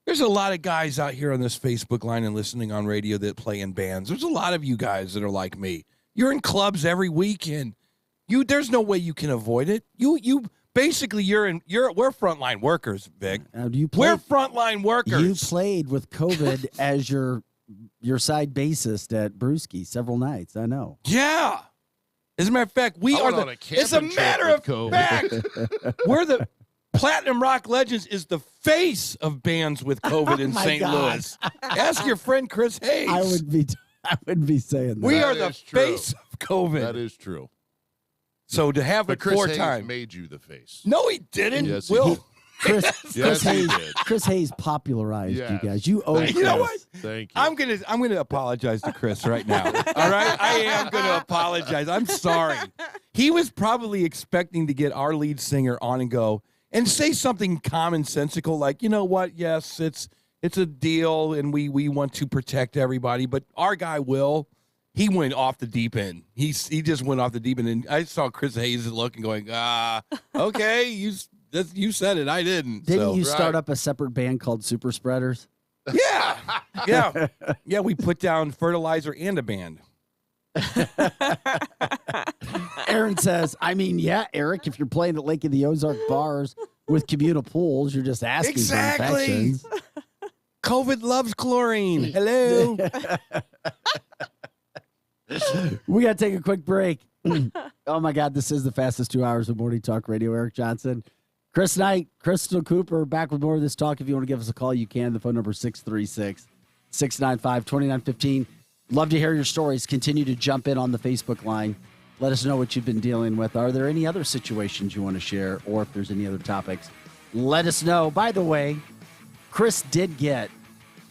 There's a lot of guys out here on this Facebook line and listening on radio that play in bands. There's a lot of you guys that are like me. You're in clubs every weekend. There's no way you can avoid it. You basically we're frontline workers, Vic. We're frontline workers. You played with COVID as your side bassist at Brewski several nights. I know. Yeah. As a matter of fact, we I are went on a As a camping trip matter with of COVID. fact, we're the Platinum Rock Legends is the face of bands with COVID in My St. God. Louis. Ask your friend Chris Hayes. I wouldn't be saying that. We are That the is true. face of COVID. That is true. So to have But it Chris 4 Hayes times. made you the face. No, he didn't. Yes, he Will. did. Chris he Hayes. did. Chris Hayes popularized Yes. you guys. You owe. You know what? Thank you. I'm gonna apologize to Chris right now. All right, I am gonna apologize. I'm sorry. He was probably expecting to get our lead singer on and go and say something commonsensical like, you know what? Yes, it's a deal, and we want to protect everybody. But our guy Will, he went off the deep end. He just went off the deep end, and I saw Chris Hayes look and going, okay, you said it, I didn't. Didn't you start up a separate band called Super Spreaders? Yeah. Yeah, we put down fertilizer and a band. Aaron says, Eric, if you're playing at Lake of the Ozark bars with communal pools, you're just asking for infections. COVID loves chlorine. Hello. We got to take a quick break. Oh, my God. This is the fastest 2 hours of Morning Talk Radio. Eric Johnson, Chris Knight, Crystal Cooper, back with more of this talk. If you want to give us a call, you can. The phone number is 636-695-2915. Love to hear your stories. Continue to jump in on the Facebook line. Let us know what you've been dealing with. Are there any other situations you want to share, or if there's any other topics, let us know. By the way, Chris did get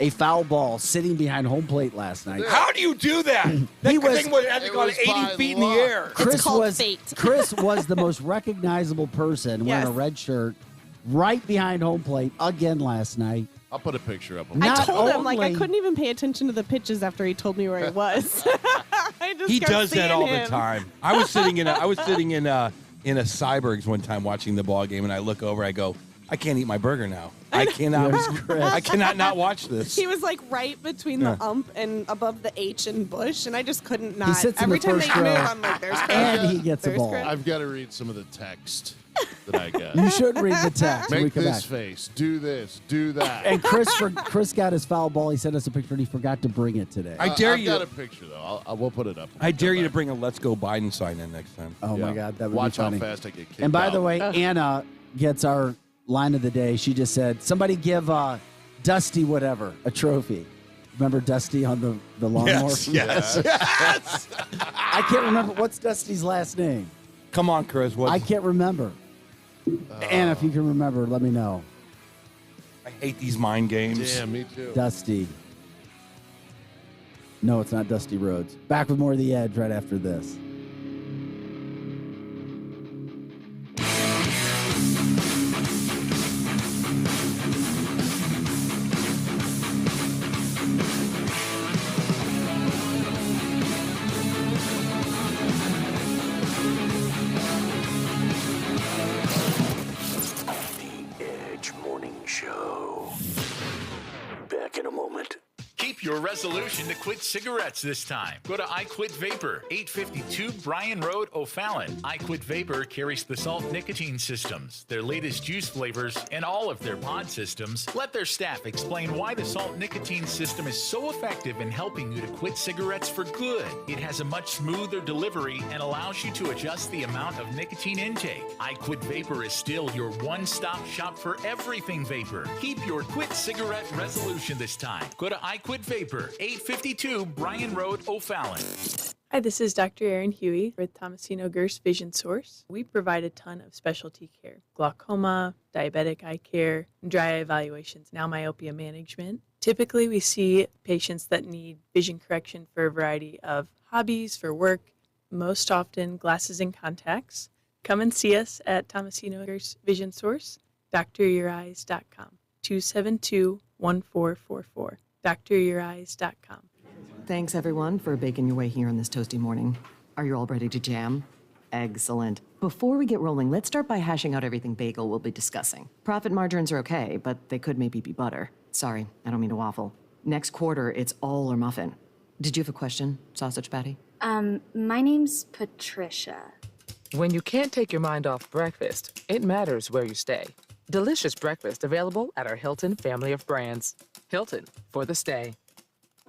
a foul ball sitting behind home plate last night. How do you do that? That thing had to go 80 feet in the air. It's called fate. Chris was the most recognizable person wearing a red shirt right behind home plate again last night. I'll put a picture up. I told him, I couldn't even pay attention to the pitches after he told me where he was. He does that all the time. I was sitting in a Cybergs one time watching the ball game, and I look over, I go, I can't eat my burger now. I cannot. I cannot not watch this. He was like right between the ump and above the H and Bush, and I just couldn't not. He sits Every in the time first they move, row, I'm like, there's Chris. and he gets a There's ball. Chris. I've got to read some of the text that I got. You should read the text. when we Make come this back. face. Do this. Do that. And Chris got his foul ball. He sent us a picture, and he forgot to bring it today. I dare I've you. got a picture though. We'll put it up. I dare you to bring a "Let's Go Biden" sign in next time. Oh my God, that would Watch be funny. how fast I get kicked And by the out. way, Anna gets our line of the day. She just said, "Somebody give Dusty whatever a trophy." Remember Dusty on the lawnmower? Yes. I can't remember what's Dusty's last name. Come on, Chris. I can't remember. Anna, if you can remember, let me know. I hate these mind games. Yeah, me too. Dusty. No, it's not Dusty Rhodes. Back with more of The Edge right after this. Back in a moment. Keep your resolution to quit cigarettes this time. Go to I Quit Vapor, 852 Bryan Road, O'Fallon. I Quit Vapor carries the salt nicotine systems, their latest juice flavors, and all of their pod systems. Let their staff explain why the salt nicotine system is so effective in helping you to quit cigarettes for good. It has a much smoother delivery and allows you to adjust the amount of nicotine intake. I Quit Vapor is still your one-stop shop for everything vapor. Keep your quit cigarette resolution this time. Go to I Quit Vapor, 852 Bryan Road, O'Fallon. Hi, this is Dr. Erin Huey with Tomasino Gerst Vision Source. We provide a ton of specialty care: glaucoma, diabetic eye care, dry eye evaluations, now myopia management. Typically, we see patients that need vision correction for a variety of hobbies, for work, most often glasses and contacts. Come and see us at Tomasino Gerst Vision Source, dryoureyes.com, 272-1444. dryoureyes.com. Thanks, everyone, for baking your way here on this toasty morning. Are you all ready to jam? Excellent. Before we get rolling, let's start by hashing out everything bagel we'll be discussing. Profit margins are okay, but they could maybe be butter. Sorry, I don't mean to waffle. Next quarter, it's all or muffin. Did you have a question, sausage patty? My name's Patricia. When you can't take your mind off breakfast, it matters where you stay. Delicious breakfast available at our Hilton family of brands. Hilton, for the stay.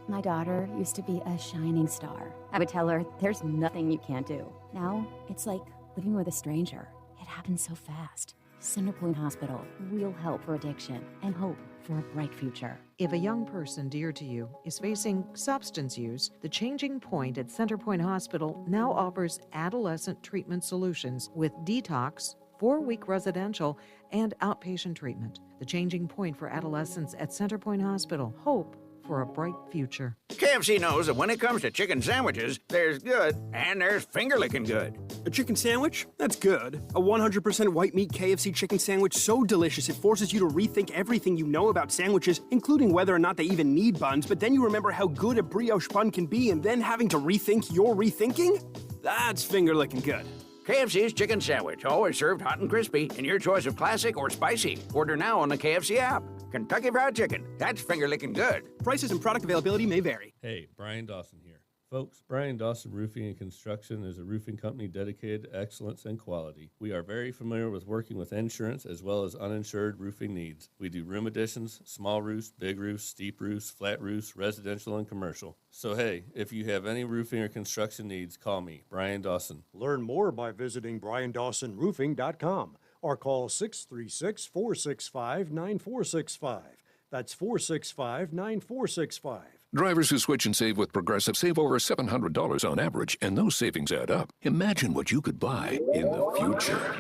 My daughter used to be a shining star. I would tell her, there's nothing you can't do. Now, it's like living with a stranger. It happens so fast. Centerpoint Hospital, real help for addiction and hope for a bright future. If a young person dear to you is facing substance use, the Changing Point at Centerpoint Hospital now offers adolescent treatment solutions with detox, 4-week residential, and outpatient treatment. The Changing Point for Adolescents at Centerpoint Hospital. Hope for a bright future. KFC knows that when it comes to chicken sandwiches, there's good and there's finger-licking good. A chicken sandwich? That's good. A 100% white meat KFC chicken sandwich so delicious it forces you to rethink everything you know about sandwiches, including whether or not they even need buns, but then you remember how good a brioche bun can be and then having to rethink your rethinking? That's finger-licking good. KFC's chicken sandwich, always served hot and crispy in your choice of classic or spicy. Order now on the KFC app. Kentucky Fried Chicken, that's finger-licking good. Prices and product availability may vary. Hey, Brian Dawson here. Folks, Brian Dawson Roofing and Construction is a roofing company dedicated to excellence and quality. We are very familiar with working with insurance as well as uninsured roofing needs. We do room additions, small roofs, big roofs, steep roofs, flat roofs, residential and commercial. So hey, if you have any roofing or construction needs, call me, Brian Dawson. Learn more by visiting BrianDawsonRoofing.com or call 636-465-9465. That's 465-9465. Drivers who switch and save with Progressive save over $700 on average, and those savings add up. Imagine what you could buy in the future.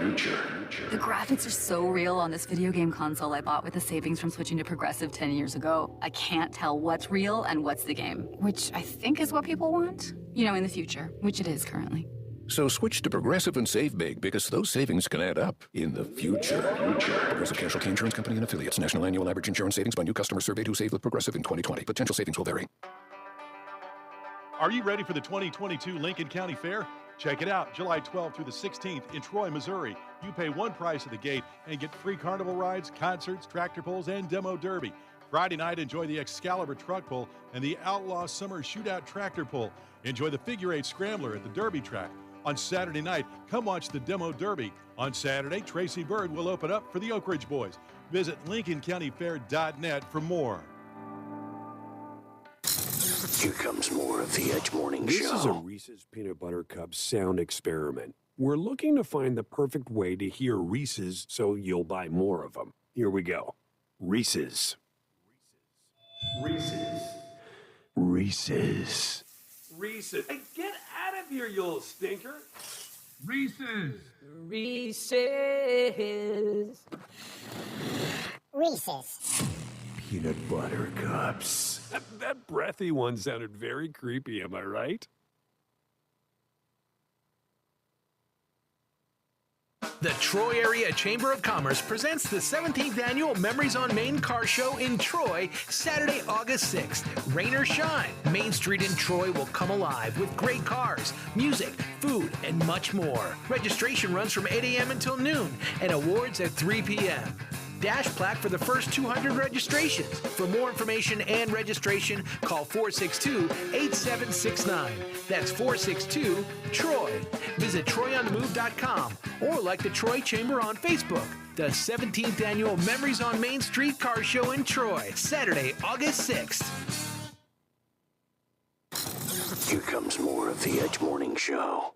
The graphics are so real on this video game console I bought with the savings from switching to Progressive 10 years ago. I can't tell what's real and what's the game, which I think is what people want. You know, in the future, which it is currently. So switch to Progressive and save big, because those savings can add up in the future. Progressive Casualty Insurance Company and Affiliates. National annual average insurance savings by new customers surveyed who saved with Progressive in 2020. Potential savings will vary. Are you ready for the 2022 Lincoln County Fair? Check it out, July 12th through the 16th in Troy, Missouri. You pay one price at the gate and get free carnival rides, concerts, tractor pulls, and demo derby. Friday night, enjoy the Excalibur truck pull and the Outlaw Summer Shootout tractor pull. Enjoy the figure eight scrambler at the derby track. On Saturday night, come watch the demo derby. On Saturday, Tracy Bird will open up for the Oak Ridge Boys. Visit LincolnCountyFair.net for more. Here comes more of the Edge Morning This Show. is a Reese's Peanut Butter Cup sound experiment. We're looking to find the perfect way to hear Reese's so you'll buy more of them. Here we go. Reese's. Reese's. Reese's. Reese's. Hey, get out of here, you little stinker. Reese's. Reese's. Reese's. Peanut Butter Cups. That breathy one sounded very creepy, am I right? The Troy Area Chamber of Commerce presents the 17th Annual Memories on Main Car Show in Troy, Saturday, August 6th. Rain or shine, Main Street in Troy will come alive with great cars, music, food, and much more. Registration runs from 8 a.m. until noon and awards at 3 p.m. Dash plaque for the first 200 registrations. For more information and registration, call 462-8769. That's 462-TROY. Visit TroyOnTheMove.com or like the Troy Chamber on Facebook. The 17th Annual Memories on Main Street Car Show in Troy, Saturday, August 6th. Here comes more of the Edge Morning Show.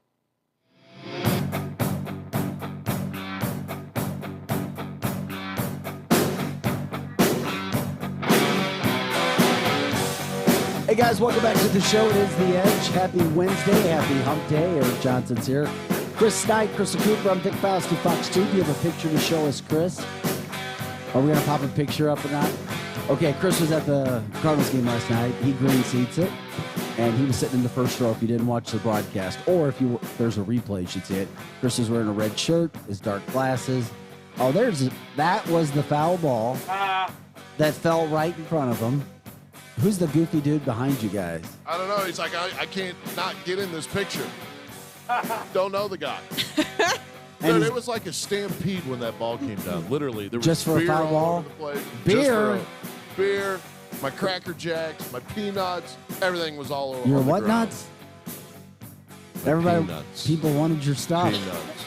Hey guys, welcome back to the show. It is The Edge. Happy Wednesday. Happy hump day. Eric Johnson's here. Chris Knight, Crystal Cooper. I'm Vic Faust of Fox 2. Do you have a picture to show us, Chris? Are we going to pop a picture up or not? Okay, Chris was at the Cardinals game last night. He green seats it, and he was sitting in the first row if you didn't watch the broadcast. Or if there's a replay, you should see it. Chris was wearing a red shirt, his dark glasses. Oh, that was the foul ball that fell right in front of him. Who's the goofy dude behind you guys? I don't know. He's like, I can't not get in this picture. Don't know the guy. Dude, it was like a stampede when that ball came down. Literally, there was just for beer a foul all ball. over the place. Beer, beer, my Cracker Jacks, my peanuts, everything was all over. Your on the what ground. nuts? Everybody, peanuts. people wanted your stuff. Peanuts.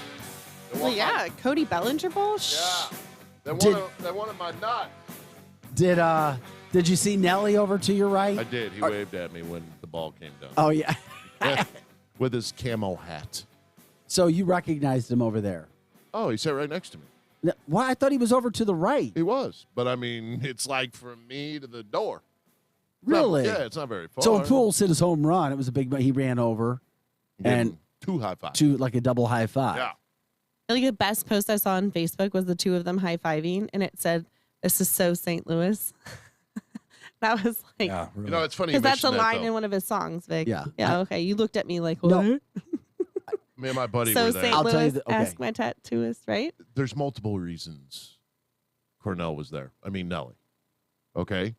Well, yeah, Cody Bellinger Bowl. Yeah, they wanted my nut. Did you see Nelly over to your right? I did. He waved at me when the ball came down. Oh yeah, with his camo hat. So you recognized him over there? Oh, he sat right next to me. Why? I thought he was over to the right. He was, but I mean, it's like from me to the door. Really? It's not very far. So when Poole hit his home run, it was a big. He ran over, and two high fives. Like a double high five. Yeah. Like the best post I saw on Facebook was the two of them high fiving, and it said, "This is so St. Louis." That was like, You know, it's funny because that's a mention line though. in one of his songs, Vic. Yeah. Yeah. Okay. You looked at me like, what? No. Me and my buddy So were there. St. Louis, ask my tattooist, right? There's multiple reasons Cornell was there. I mean, Nelly. Okay?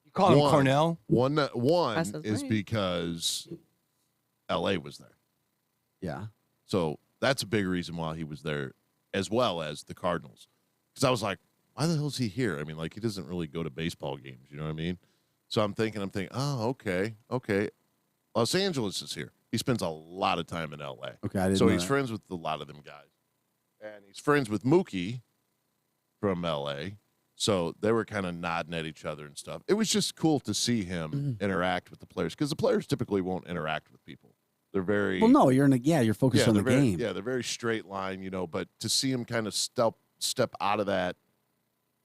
You call him Cornell? One That's his is name. because L.A. was there. Yeah. So that's a big reason why he was there, as well as the Cardinals. Because I was like, why the hell is he here? I mean, like, he doesn't really go to baseball games. You know what I mean? So I'm thinking, oh, okay. Los Angeles is here. He spends a lot of time in L.A. Okay, I didn't so know he's that. friends with a lot of them guys. And he's friends with Mookie from L.A., so they were kind of nodding at each other and stuff. It was just cool to see him interact with the players because the players typically won't interact with people. They're very Well, no, you're focused on the they're very- game. Yeah, they're very straight line, but to see him kind of step out of that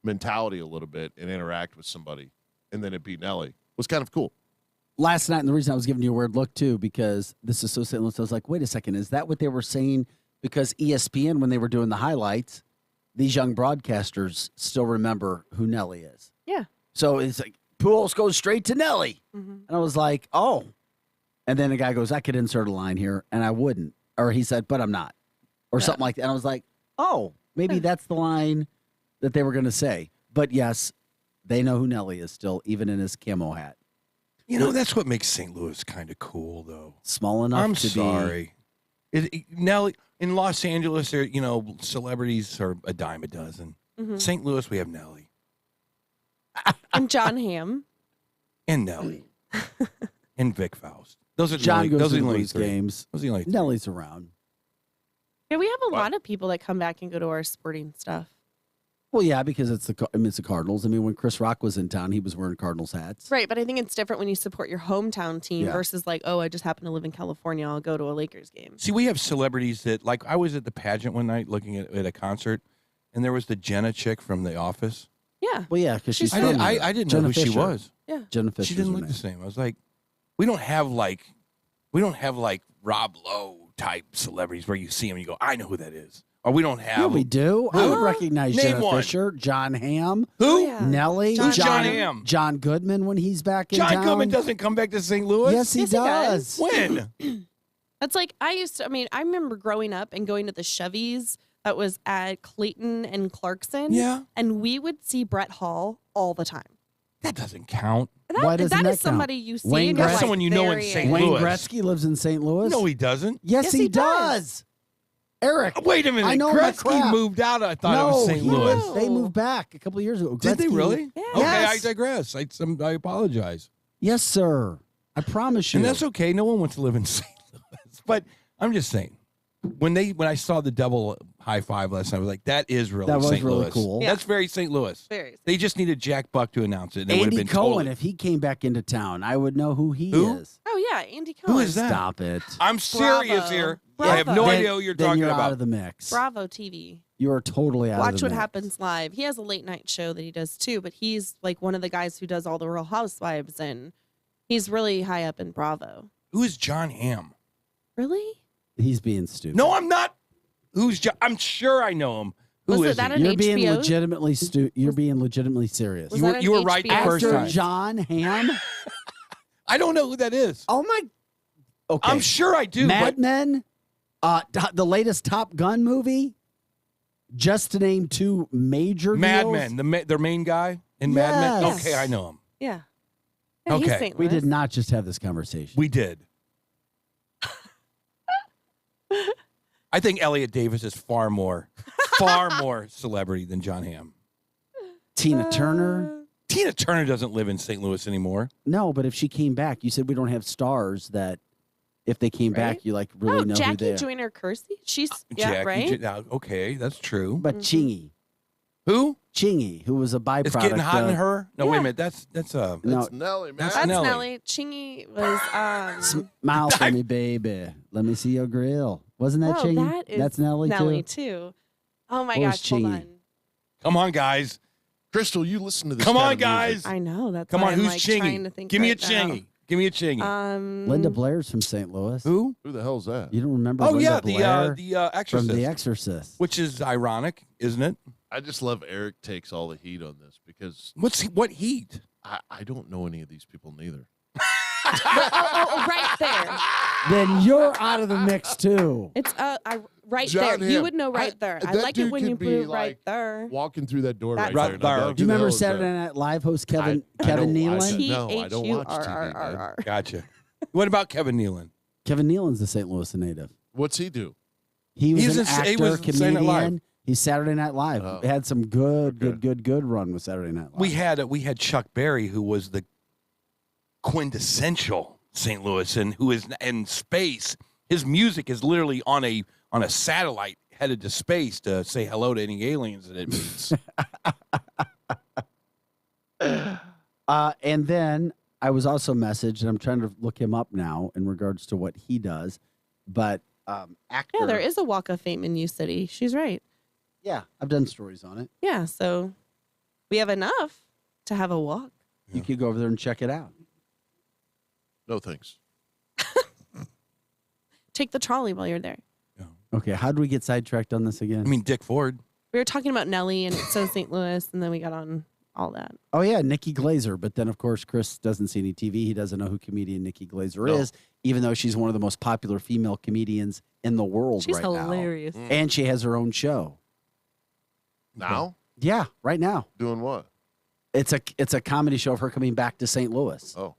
mentality a little bit and interact with somebody, and then it beat Nelly was kind of cool. Last night, and the reason I was giving you a weird look too, because this is so St. Louis, I was like, wait a second, is that what they were saying? Because ESPN, when they were doing the highlights, these young broadcasters still remember who Nelly is. Yeah. So it's like, Pujols goes straight to Nelly. Mm-hmm. And I was like, oh. And then the guy goes, I could insert a line here, and I wouldn't. Or he said, but I'm not. Or something like that. And I was like, oh, maybe that's the line that they were going to say. But yes, they know who Nelly is still, even in his camo hat. That's what makes St. Louis kind of cool, though. Small enough I'm to sorry. Nelly, in Los Angeles, there, celebrities are a dime a dozen. Mhm. St. Louis, we have Nelly. And John Hamm. And Nelly. And Vic Faust. Those are the John only, goes those to are the the only Blues three. games. Those are the only three. Nelly's around. Yeah, we have a lot of people that come back and go to our sporting stuff. Well, yeah, because it's the Cardinals. I mean, when Chris Rock was in town, he was wearing Cardinals hats. Right, but I think it's different when you support your hometown team Yeah. versus like, oh, I just happen to live in California. I'll go to a Lakers game. See, we have celebrities that, like, I was at the pageant one night looking at a concert, and there was the Jenna chick from The Office. Yeah. Well, yeah, because she's I didn't know who she was. Yeah. Jenna Fisher. She didn't look the same. I was like, we don't have like Rob Lowe type celebrities where you see him and you go, I know who that is. Or we don't have. Yeah, we do. I Who? would recognize Name Jenna one. Fisher, John Hamm, Who? Nelly, Who's John Hamm? John Goodman when he's back in John town. Goodman doesn't come back to St. Louis? Yes, he does. When? That's like I remember growing up and going to the Chevys that was at Clayton and Clarkson. Yeah. And we would see Brett Hall all the time. That doesn't count. Why doesn't that that is somebody count? you see. Wayne and you're That's like someone you know in very St. Wayne Louis. Gretzky lives in St. Louis. No, he doesn't. Yes, he does. Eric. Wait a minute. I know my Gretzky crap. moved out. I thought no, it was St. he Louis. was- they moved back a couple of years ago. Did they Gretzky- really? Yeah. Okay, Yes. I digress. I apologize. Yes, sir. I promise you. And that's okay. No one wants to live in St. Louis. But I'm just saying, when I saw the double high five last night, I was like, that is really That was St. really Louis. cool. That's very St. Louis. Very. They just needed Jack Buck to announce it. And it would Andy have been Cohen, totally. if he came back into town, I would know who he Who? is. Oh yeah, Andy Cohen. Who is that? Stop it. I'm serious Bravo. here. Bravo. I have no Then- idea who you're then talking you're about. out of the mix. Bravo TV. You are totally out Watch of the What mix. Happens Live. He has a late night show that he does too, but he's like one of the guys who does all the Real Housewives, and he's really high up in Bravo. Who is John Hamm? Really? He's being stupid. No, I'm not. Who's John? I'm sure I know him. Who Was is that he? an You're being HBO? legitimately You're being legitimately serious. Was You were- that an you were right the HBO? first Actor time. John Hamm. I don't know who that is. Oh my. Okay. I'm sure I do. Mad but Men. The latest Top Gun movie. Just to name two major Mad deals. Men, their main guy in Mad Men. Yes. Okay, I know him. Yeah. Yeah, he's Okay. St. We Louis. did not just have this conversation. We did. I think Elliot Davis is far more celebrity than John Hamm. Tina Turner. Tina Turner doesn't live in St. Louis anymore. No, but if she came back, you said we don't have stars that if they came back, Right? you like really know who Jackie they are. Joyner Kersey. She's yeah, Jackie, right. now, okay, that's true. But Chingy. Who? Chingy, who was a byproduct. It's getting hot in of- her. No, wait a Yeah. minute. That's No, That's Nelly, man. That's Nelly. Nelly. Chingy was smile for me, baby. Let me see your grill. Wasn't that oh, Chingy? that is That's Nelly, too. Oh my Or is gosh, hold Chingy? on. Come on, guys. Crystal, you listen to this. Come kind on, of music. guys. I know that's Come why on, I'm who's like trying to Chingy? think Give me a right now. Chingy. Give me a Chingy. Linda Blair's from St. Louis. Who? Who the hell's that? You don't remember? Oh Linda yeah, Blair the Exorcist. from The Exorcist. Which is ironic, isn't it? I just love Eric takes all the heat on this because What heat? I don't know any of these people neither. oh, right there. Then you're out of the mix too. It's right John there. You Hamm. would know right there. I that like it dude when could you put be, it right like, there. Walking through that door That's- right Right there. and I'm there. like, Do you who the remember hell is that? Saturday Night Live host Kevin I Kevin don't watch Nealon? it. No, I don't watch TV, T-H-U-R-R-R-R. Gotcha. What about Kevin Nealon? Kevin Nealon's the St. Louis native. What's he do? He was He's an in- actor, he was Saturday Night Live. comedian. He's Saturday Night Live. Oh. Had some good run with Saturday Night Live. We had Chuck Berry, who was the quintessential St. Louis and who is in space. His music is literally on a satellite headed to space to say hello to any aliens that it meets. And then I was also messaged, and I'm trying to look him up now in regards to what he does. But actor. Yeah, there is a Walk of Fame in U City. She's right. Yeah, I've done stories on it. Yeah, so we have enough to have a walk. You could go over there and check it out. No thanks. Take the trolley while you're there. Okay, how do we get sidetracked on this again? I mean, Dick Ford. We were talking about Nelly and it's so St. Louis, and then we got on all that. Oh, yeah, Nikki Glazer. But then, of course, Chris doesn't see any TV. He doesn't know who comedian Nikki Glazer is, even though she's one of the most popular female comedians in the world She's right now. hilarious. And she has her own show. Now? Yeah, right now. Doing what? It's a comedy show of her coming back to St. Louis. Oh.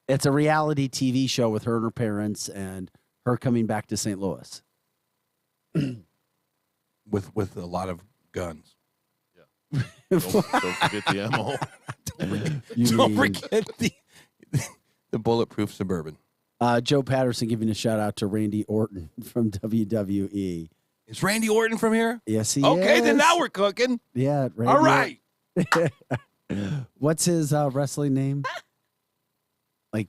It's a reality TV show with her and her parents and her coming back to St. Louis. with a lot of guns. Yeah. Don't forget the ammo. Don't forget the bulletproof Suburban. Joe Patterson giving a shout out to Randy Orton from WWE. Is Randy Orton from here? Yes, he is. Okay, then now we're cooking. Yeah. Randy All right. What's his wrestling name? Like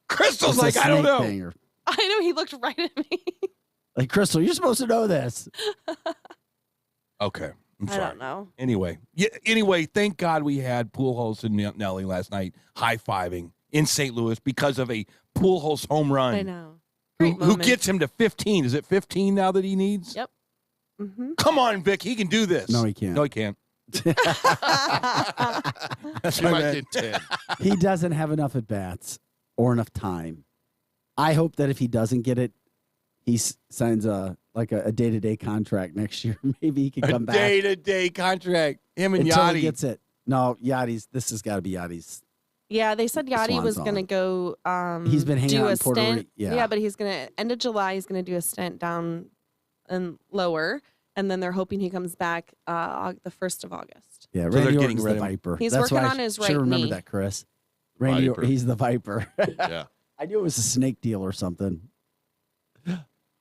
Crystal's it's a like, I don't snake know. thing or- I know, he looked right at me. like, Crystal, you're supposed to know this. Okay. I'm I sorry. don't know. Anyway, thank God we had Pujols and Nelly last night high-fiving in St. Louis because of a Pujols home run. I know. Who gets him to 15? Is it 15 now that he needs? Yep. Mm-hmm. Come on, Vic. He can do this. No, he can't. No, he can't. That's He what I might meant. get 10. He doesn't have enough at bats or enough time. I hope that if he doesn't get it, he signs a day-to-day contract next year. Maybe he can come back. Day-to-day contract. Him and until he Yachty. gets it. No, Yachty's. This has got to be Yachty's. Yeah, they said Yachty Swan was song. going to go He's been hanging do out a in Puerto stint. Rico. Yeah. But he's going to, end of July, he's going to do a stint down and lower. And then they're hoping he comes back the 1st of August. Yeah, So Randy they're getting Orton's rid the of him. Viper. He's That's working why on his I should right remember knee. that, Chris. Randy, Viper. he's the Viper. Yeah. I knew it was a snake deal or something.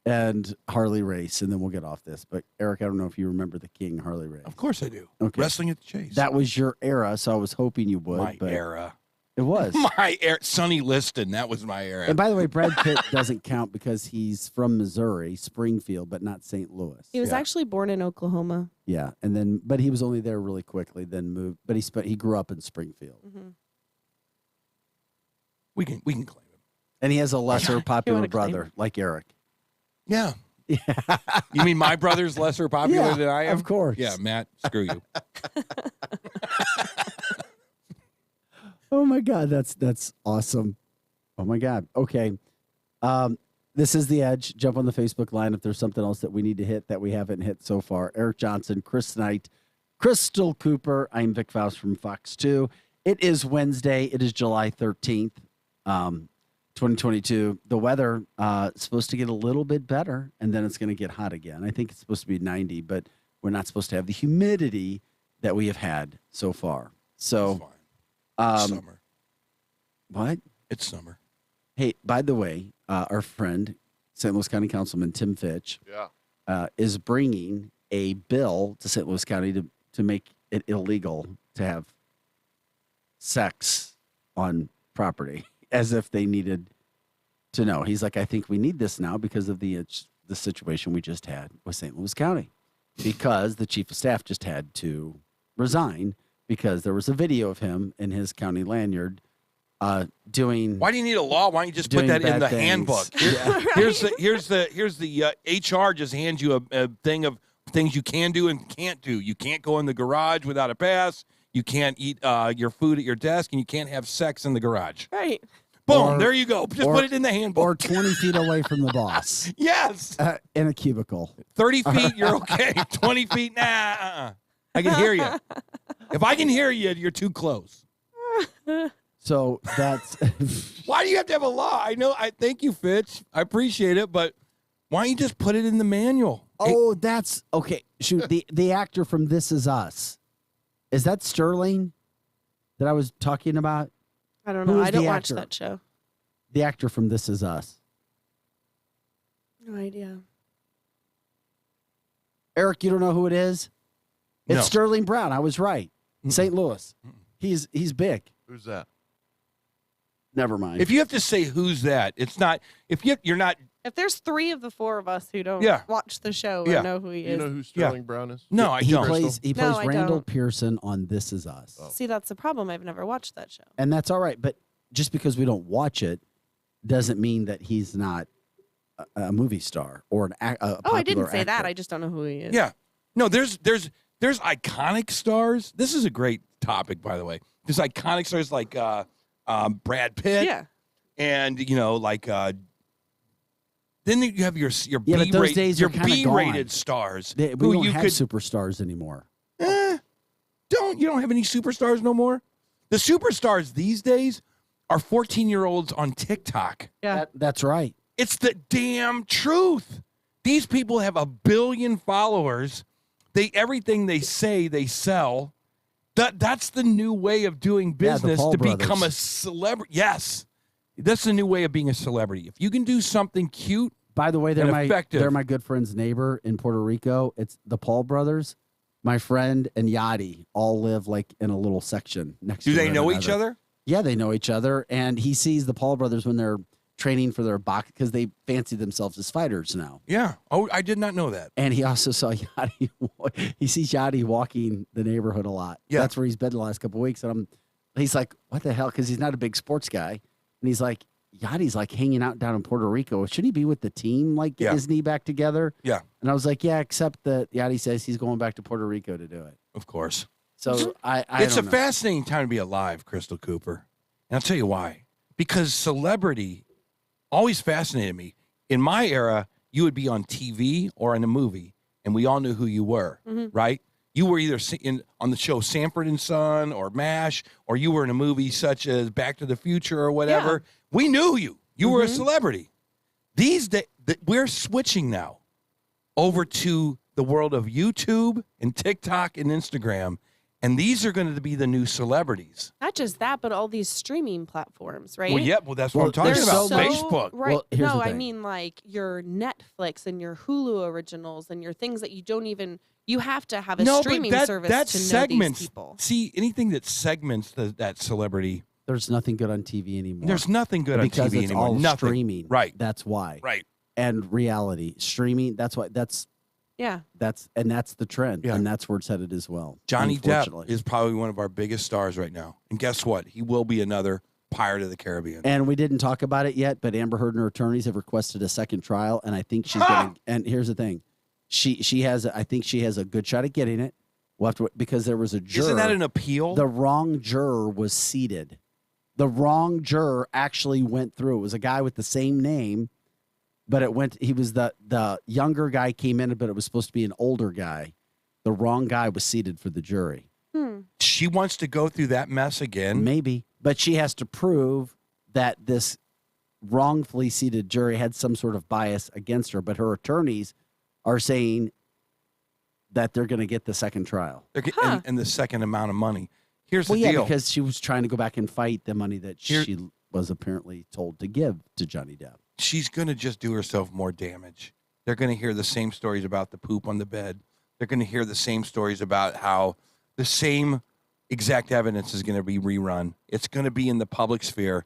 And Harley Race, and then we'll get off this. But Eric, I don't know if you remember the King Harley Race. Of course I do. Okay. Wrestling at the Chase. That was your era, so I was hoping you would. my but era. It was. My era. Sonny Liston. That was my era. And by the way, Brad Pitt doesn't count because he's from Missouri, Springfield, but not St. Louis. He was Yeah. actually born in Oklahoma. Yeah, and then but he was only there really quickly, then moved. But he grew up in Springfield, Mm-hmm. we can claim him. and he has a lesser popular wanna claim brother like Eric. Yeah. Yeah, You mean my brother's lesser popular Yeah, than I am? of course. Yeah, Matt, screw you. Oh my God, that's awesome. Oh my God. Okay. This is The Edge. Jump on the Facebook line if there's something else that we need to hit that we haven't hit so far. Eric Johnson, Chris Knight, Crystal Cooper. I'm Vic Faust from Fox 2. It is Wednesday. It is July 13th, 2022. The weather is supposed to get a little bit better, and then it's going to get hot again. I think it's supposed to be 90, but we're not supposed to have the humidity that we have had so far. So, Summer. what? It's summer. Hey, by the way, our friend, St. Louis County Councilman Tim Fitch, is bringing a bill to St. Louis County to make it illegal to have sex on property, as if they needed to know. He's like, I think we need this now because of the situation we just had with St. Louis County, because the chief of staff just had to resign because there was a video of him in his county lanyard doing. Why do you need a law? Why don't you just put doing that in bad the things. handbook? Here's the HR just hands you a thing of things you can do and can't do. You can't go in the garage without a pass. You can't eat your food at your desk, and you can't have sex in the garage. Right. Boom, Or- there you go. Just put it in the handbook. Or 20 feet away from the boss. Yes. In a cubicle. 30 feet, you're okay. 20 feet, nah. I can hear you. If I can hear you, you're too close. So that's Why do you have to have a law? I know. I thank you, Fitch. I appreciate it, but why don't you just put it in the manual? oh, that's okay. Shoot, the actor from This Is Us, is that Sterling that I was talking about? I don't Who know. is I don't the watch actor? that show. The actor from This Is Us. No idea. Eric, you don't know who it is? It's No. Sterling Brown. I was right. St. Louis. He's big. Who's that? Never mind. If you have to say who's that, it's not. If you're not. If there's 3 of the 4 of us who don't Yeah. watch the show Yeah. or know who he You is. know who Sterling Brown is? No, I he don't. plays No, I Randall don't. Pearson on This Is Us. Oh. See, that's the problem. I've never watched that show. And that's all right. But just because we don't watch it doesn't mean that he's not a movie star or a Oh, I popular didn't say that. actor. I just don't know who he is. Yeah. No, there's iconic stars. This is a great topic, by the way. There's iconic stars like Brad Pitt. Yeah. And like then you have your Yeah, but those days your are kinda B-rated gone. stars We who don't you have could superstars anymore. you don't have any superstars no more. The superstars these days are 14-year-olds on TikTok. Yeah. That's right. It's the damn truth. These people have 1 billion followers. Everything they say they sell. That's the new way of doing Yeah, the business Paul to brothers. become a celebrity. Yes. That's the new way of being a celebrity. If you can do something cute, By the way, and effective. they're my good friend's neighbor in Puerto Rico. It's the Paul brothers. My friend and Yachty all live like in a little section next to Do they one know another. each other? Yeah, they know each other. And he sees the Paul brothers when they're training for their box because they fancy themselves as fighters now. Yeah. Oh, I did not know that. And he also saw Yachty. He sees Yachty walking the neighborhood a lot. Yeah. That's where he's been the last couple of weeks. And he's like, what the hell? Because he's not a big sports guy. And he's like, Yachty's like hanging out down in Puerto Rico. Should he be with the team? Like, get Yeah. his knee back together? Yeah, And I was like, yeah, except that Yachty says he's going back to Puerto Rico to do it. of course. So I It's a don't know. fascinating time to be alive, Crystal Cooper. And I'll tell you why. Because celebrity always fascinated me. In my era, you would be on TV or in a movie, and we all knew who you were, right? You were either on the show Sanford and Son or MASH, or you were in a movie such as Back to the Future or whatever. We knew you. You were a celebrity. These days, we're switching now over to the world of YouTube and TikTok and Instagram, and these are going to be the new celebrities. Not just that, but all these streaming platforms, right? Well, yeah, that's what I'm talking They're about. so- Facebook. Right. Well, here's no, the I thing. mean like your Netflix and your Hulu originals and your things that you don't even, you have to have a streaming service that to know segments. these people. See, anything that segments that celebrity, There's nothing good on TV anymore. there's nothing good because on TV it's anymore. all Nothing. streaming. Right. That's why. Right. And reality. Streaming, that's Yeah. that's the trend. Yeah. And that's where it's headed as well. Johnny Depp unfortunately. is probably one of our biggest stars right now. And guess what? He will be another Pirate of the Caribbean. And we didn't talk about it yet, but Amber Heard and her attorneys have requested a second trial, and I think she's going to. And here's the thing, she has. I think she has a good shot at getting it. We'll have to, because there was a juror. Isn't that an appeal? The wrong juror was seated. The wrong juror actually went through. It was a guy with the same name, but it went. He was the younger guy came in, but it was supposed to be an older guy. The wrong guy was seated for the jury. She wants to go through that mess again. Maybe, but she has to prove that this wrongfully seated jury had some sort of bias against her. But her attorneys are saying that they're going to get the second trial. And the second amount of money. Here's the Well, yeah, deal. because she was trying to go back and fight the money that Here- she was apparently told to give to Johnny Depp. She's going to just do herself more damage. They're going to hear the same stories about the poop on the bed. They're going to hear the same stories about how the same exact evidence is going to be rerun. It's going to be in the public sphere.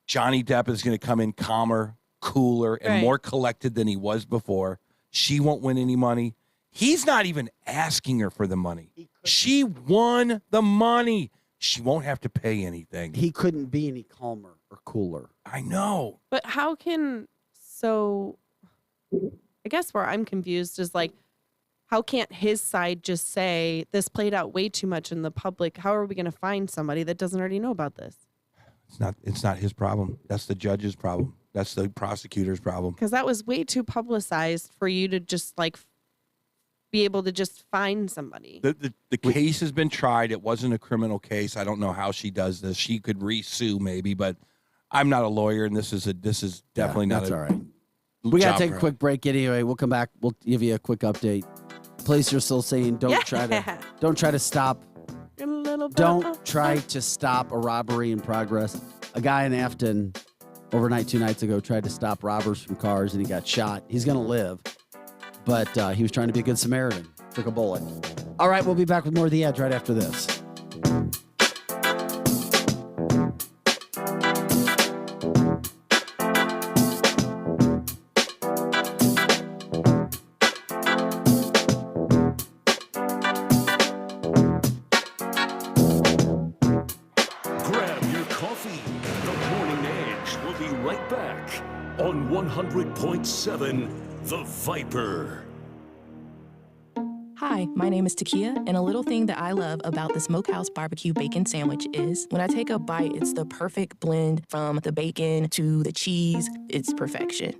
Johnny Depp is going to come in calmer, cooler, and Right. more collected than he was before. She won't win any money. He's not even asking her for the money. She won the money. She won't have to pay anything. He couldn't be any calmer or cooler. I know. But how can, so I guess where I'm confused is like, how can't his side just say this played out way too much in the public? How are we going to find somebody that doesn't already know about this? It's not his problem. That's the judge's problem. That's the prosecutor's problem. Because that was way too publicized for you to just like be able to just find somebody. The case has been tried. It wasn't a criminal case. I don't know how she does this. She could re-sue maybe, but I'm not a lawyer, and this is definitely not. That's a all right. We got job to take for a her. quick break anyway. We'll come back. We'll give you a quick update. Place you're still saying don't try to stop. A little bit Don't try to stop a robbery in progress. A guy in Afton overnight 2 nights ago, tried to stop robbers from cars, and he got shot. He's going to live, but he was trying to be a good Samaritan. Took a bullet. All right, we'll be back with more of The Edge right after this. Grab your coffee. The Morning Edge will be right back on 100.7 The Viper. Hi, my name is Takia, and a little thing that I love about the Smokehouse Barbecue Bacon Sandwich is when I take a bite, it's the perfect blend from the bacon to the cheese. It's perfection.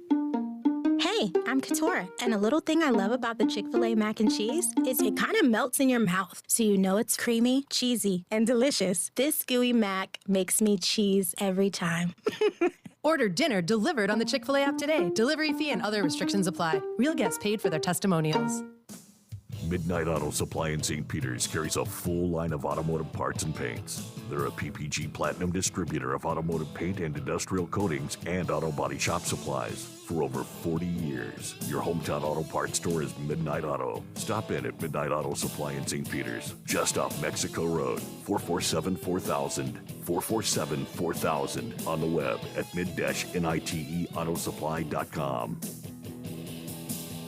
Hey, I'm Katora, and a little thing I love about the Chick-fil-A mac and cheese is it kind of melts in your mouth, so you know it's creamy, cheesy, and delicious. This gooey mac makes me cheese every time. Order dinner delivered on the Chick-fil-A app today. Delivery fee and other restrictions apply. Real guests paid for their testimonials. Midnight Auto Supply in St. Peter's carries a full line of automotive parts and paints. They're a PPG Platinum distributor of automotive paint and industrial coatings and auto body shop supplies. For over 40 years, your hometown auto parts store is Midnight Auto. Stop in at Midnight Auto Supply in St. Peter's, just off Mexico Road, 447-4000, 447-4000, on the web at mid-niteautosupply.com.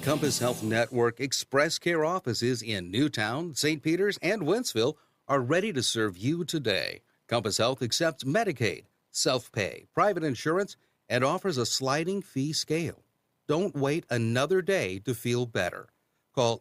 Compass Health Network Express Care offices in Newtown, St. Peters, and Wentzville are ready to serve you today. Compass Health accepts Medicaid, self-pay, private insurance, and offers a sliding fee scale. Don't wait another day to feel better. Call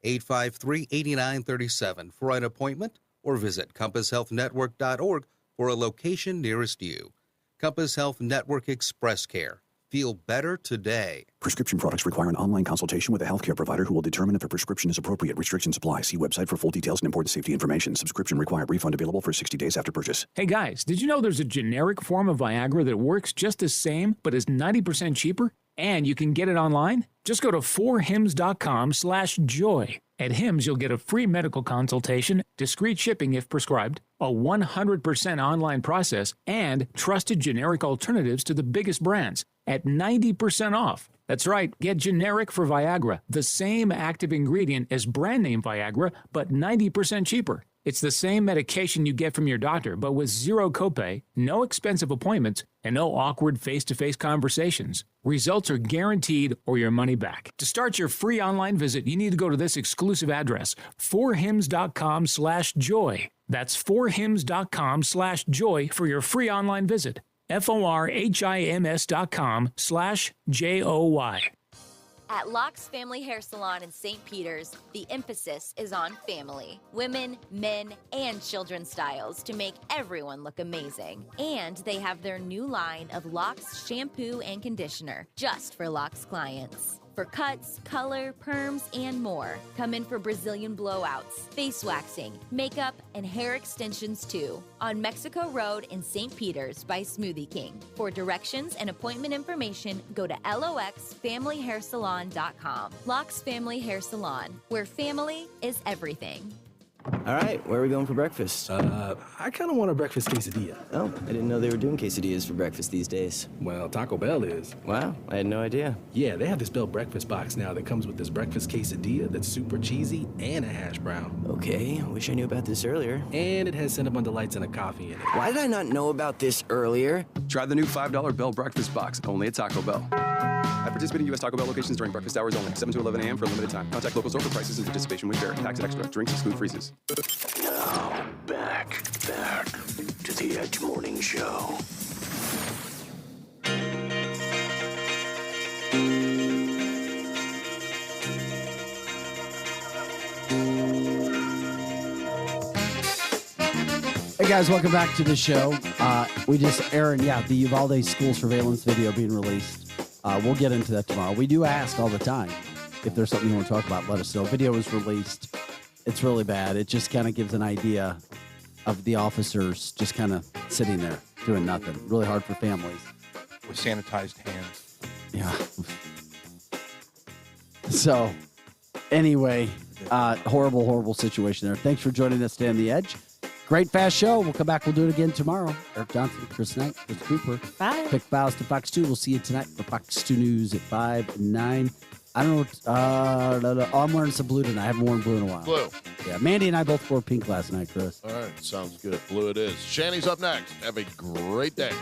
844-853-8937 for an appointment or visit compasshealthnetwork.org for a location nearest you. Compass Health Network Express Care. Feel better today. Prescription products require an online consultation with a healthcare provider who will determine if a prescription is appropriate. Restrictions apply. See website for full details and important safety information. Subscription required. Refund available for 60 days after purchase. Hey guys, did you know there's a generic form of Viagra that works just the same but is 90% cheaper? And you can get it online? Just go to 4hims.com/joy. At Hims, you'll get a free medical consultation, discreet shipping if prescribed, a 100% online process, and trusted generic alternatives to the biggest brands at 90% off. That's right, get generic for Viagra, the same active ingredient as brand name Viagra, but 90% cheaper. It's the same medication you get from your doctor, but with zero copay, no expensive appointments, and no awkward face-to-face conversations. Results are guaranteed or your money back. To start your free online visit, you need to go to this exclusive address, 4hims.com/joy. That's 4hims.com/joy for your free online visit. FORHIMS.com/JOY. At Locke's Family Hair Salon in St. Peters, the emphasis is on family. Women, men, and children's styles to make everyone look amazing. And they have their new line of Locke's shampoo and conditioner, just for Locke's clients. For cuts, color, perms, and more. Come in for Brazilian blowouts, face waxing, makeup, and hair extensions too. On Mexico Road in St. Peters by Smoothie King. For directions and appointment information, go to loxfamilyhairsalon.com. Locke's Family Hair Salon, where family is everything. All right, where are we going for breakfast? I kind of want a breakfast quesadilla. Oh, I didn't know they were doing quesadillas for breakfast these days. Well, Taco Bell is. Wow, I had no idea. Yeah, they have this Bell breakfast box now that comes with this breakfast quesadilla that's super cheesy and a hash brown. Okay, I wish I knew about this earlier. And it has Cinnabon Delights and a coffee in it. Why did I not know about this earlier? Try the new $5 Bell breakfast box, only at Taco Bell. At participating U.S. Taco Bell locations during breakfast hours only, 7 to 11 a.m. for a limited time. Contact local store for prices and participation when fair. Tax extra. Drinks exclude freezes. Now, back to the Edge Morning Show. Hey guys, welcome back to the show. Aaron, the Uvalde school surveillance video being released. We'll get into that tomorrow. We do ask all the time if there's something you want to talk about, let us know. Video was released. It's really bad. It just kind of gives an idea of the officers just kind of sitting there doing nothing. Really hard for families. With sanitized hands. Yeah. So, anyway, horrible situation there. Thanks for joining us today on The Edge. Great fast show. We'll come back. We'll do it again tomorrow. Eric Johnson, Chris Knight, Chris Cooper. Bye. Pick Faust to Fox 2. We'll see you tonight for Fox 2 News at 5 and 9. I don't know. No. Oh, I'm wearing some blue tonight. I haven't worn blue in a while. Blue. Yeah, Mandy and I both wore pink last night, Chris. All right, sounds good. Blue it is. Shanny's up next. Have a great day.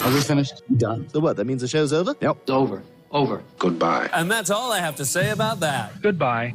Are we finished? Done. So what? That means the show's over? Yep. It's over. Over. Goodbye. And that's all I have to say about that. Goodbye.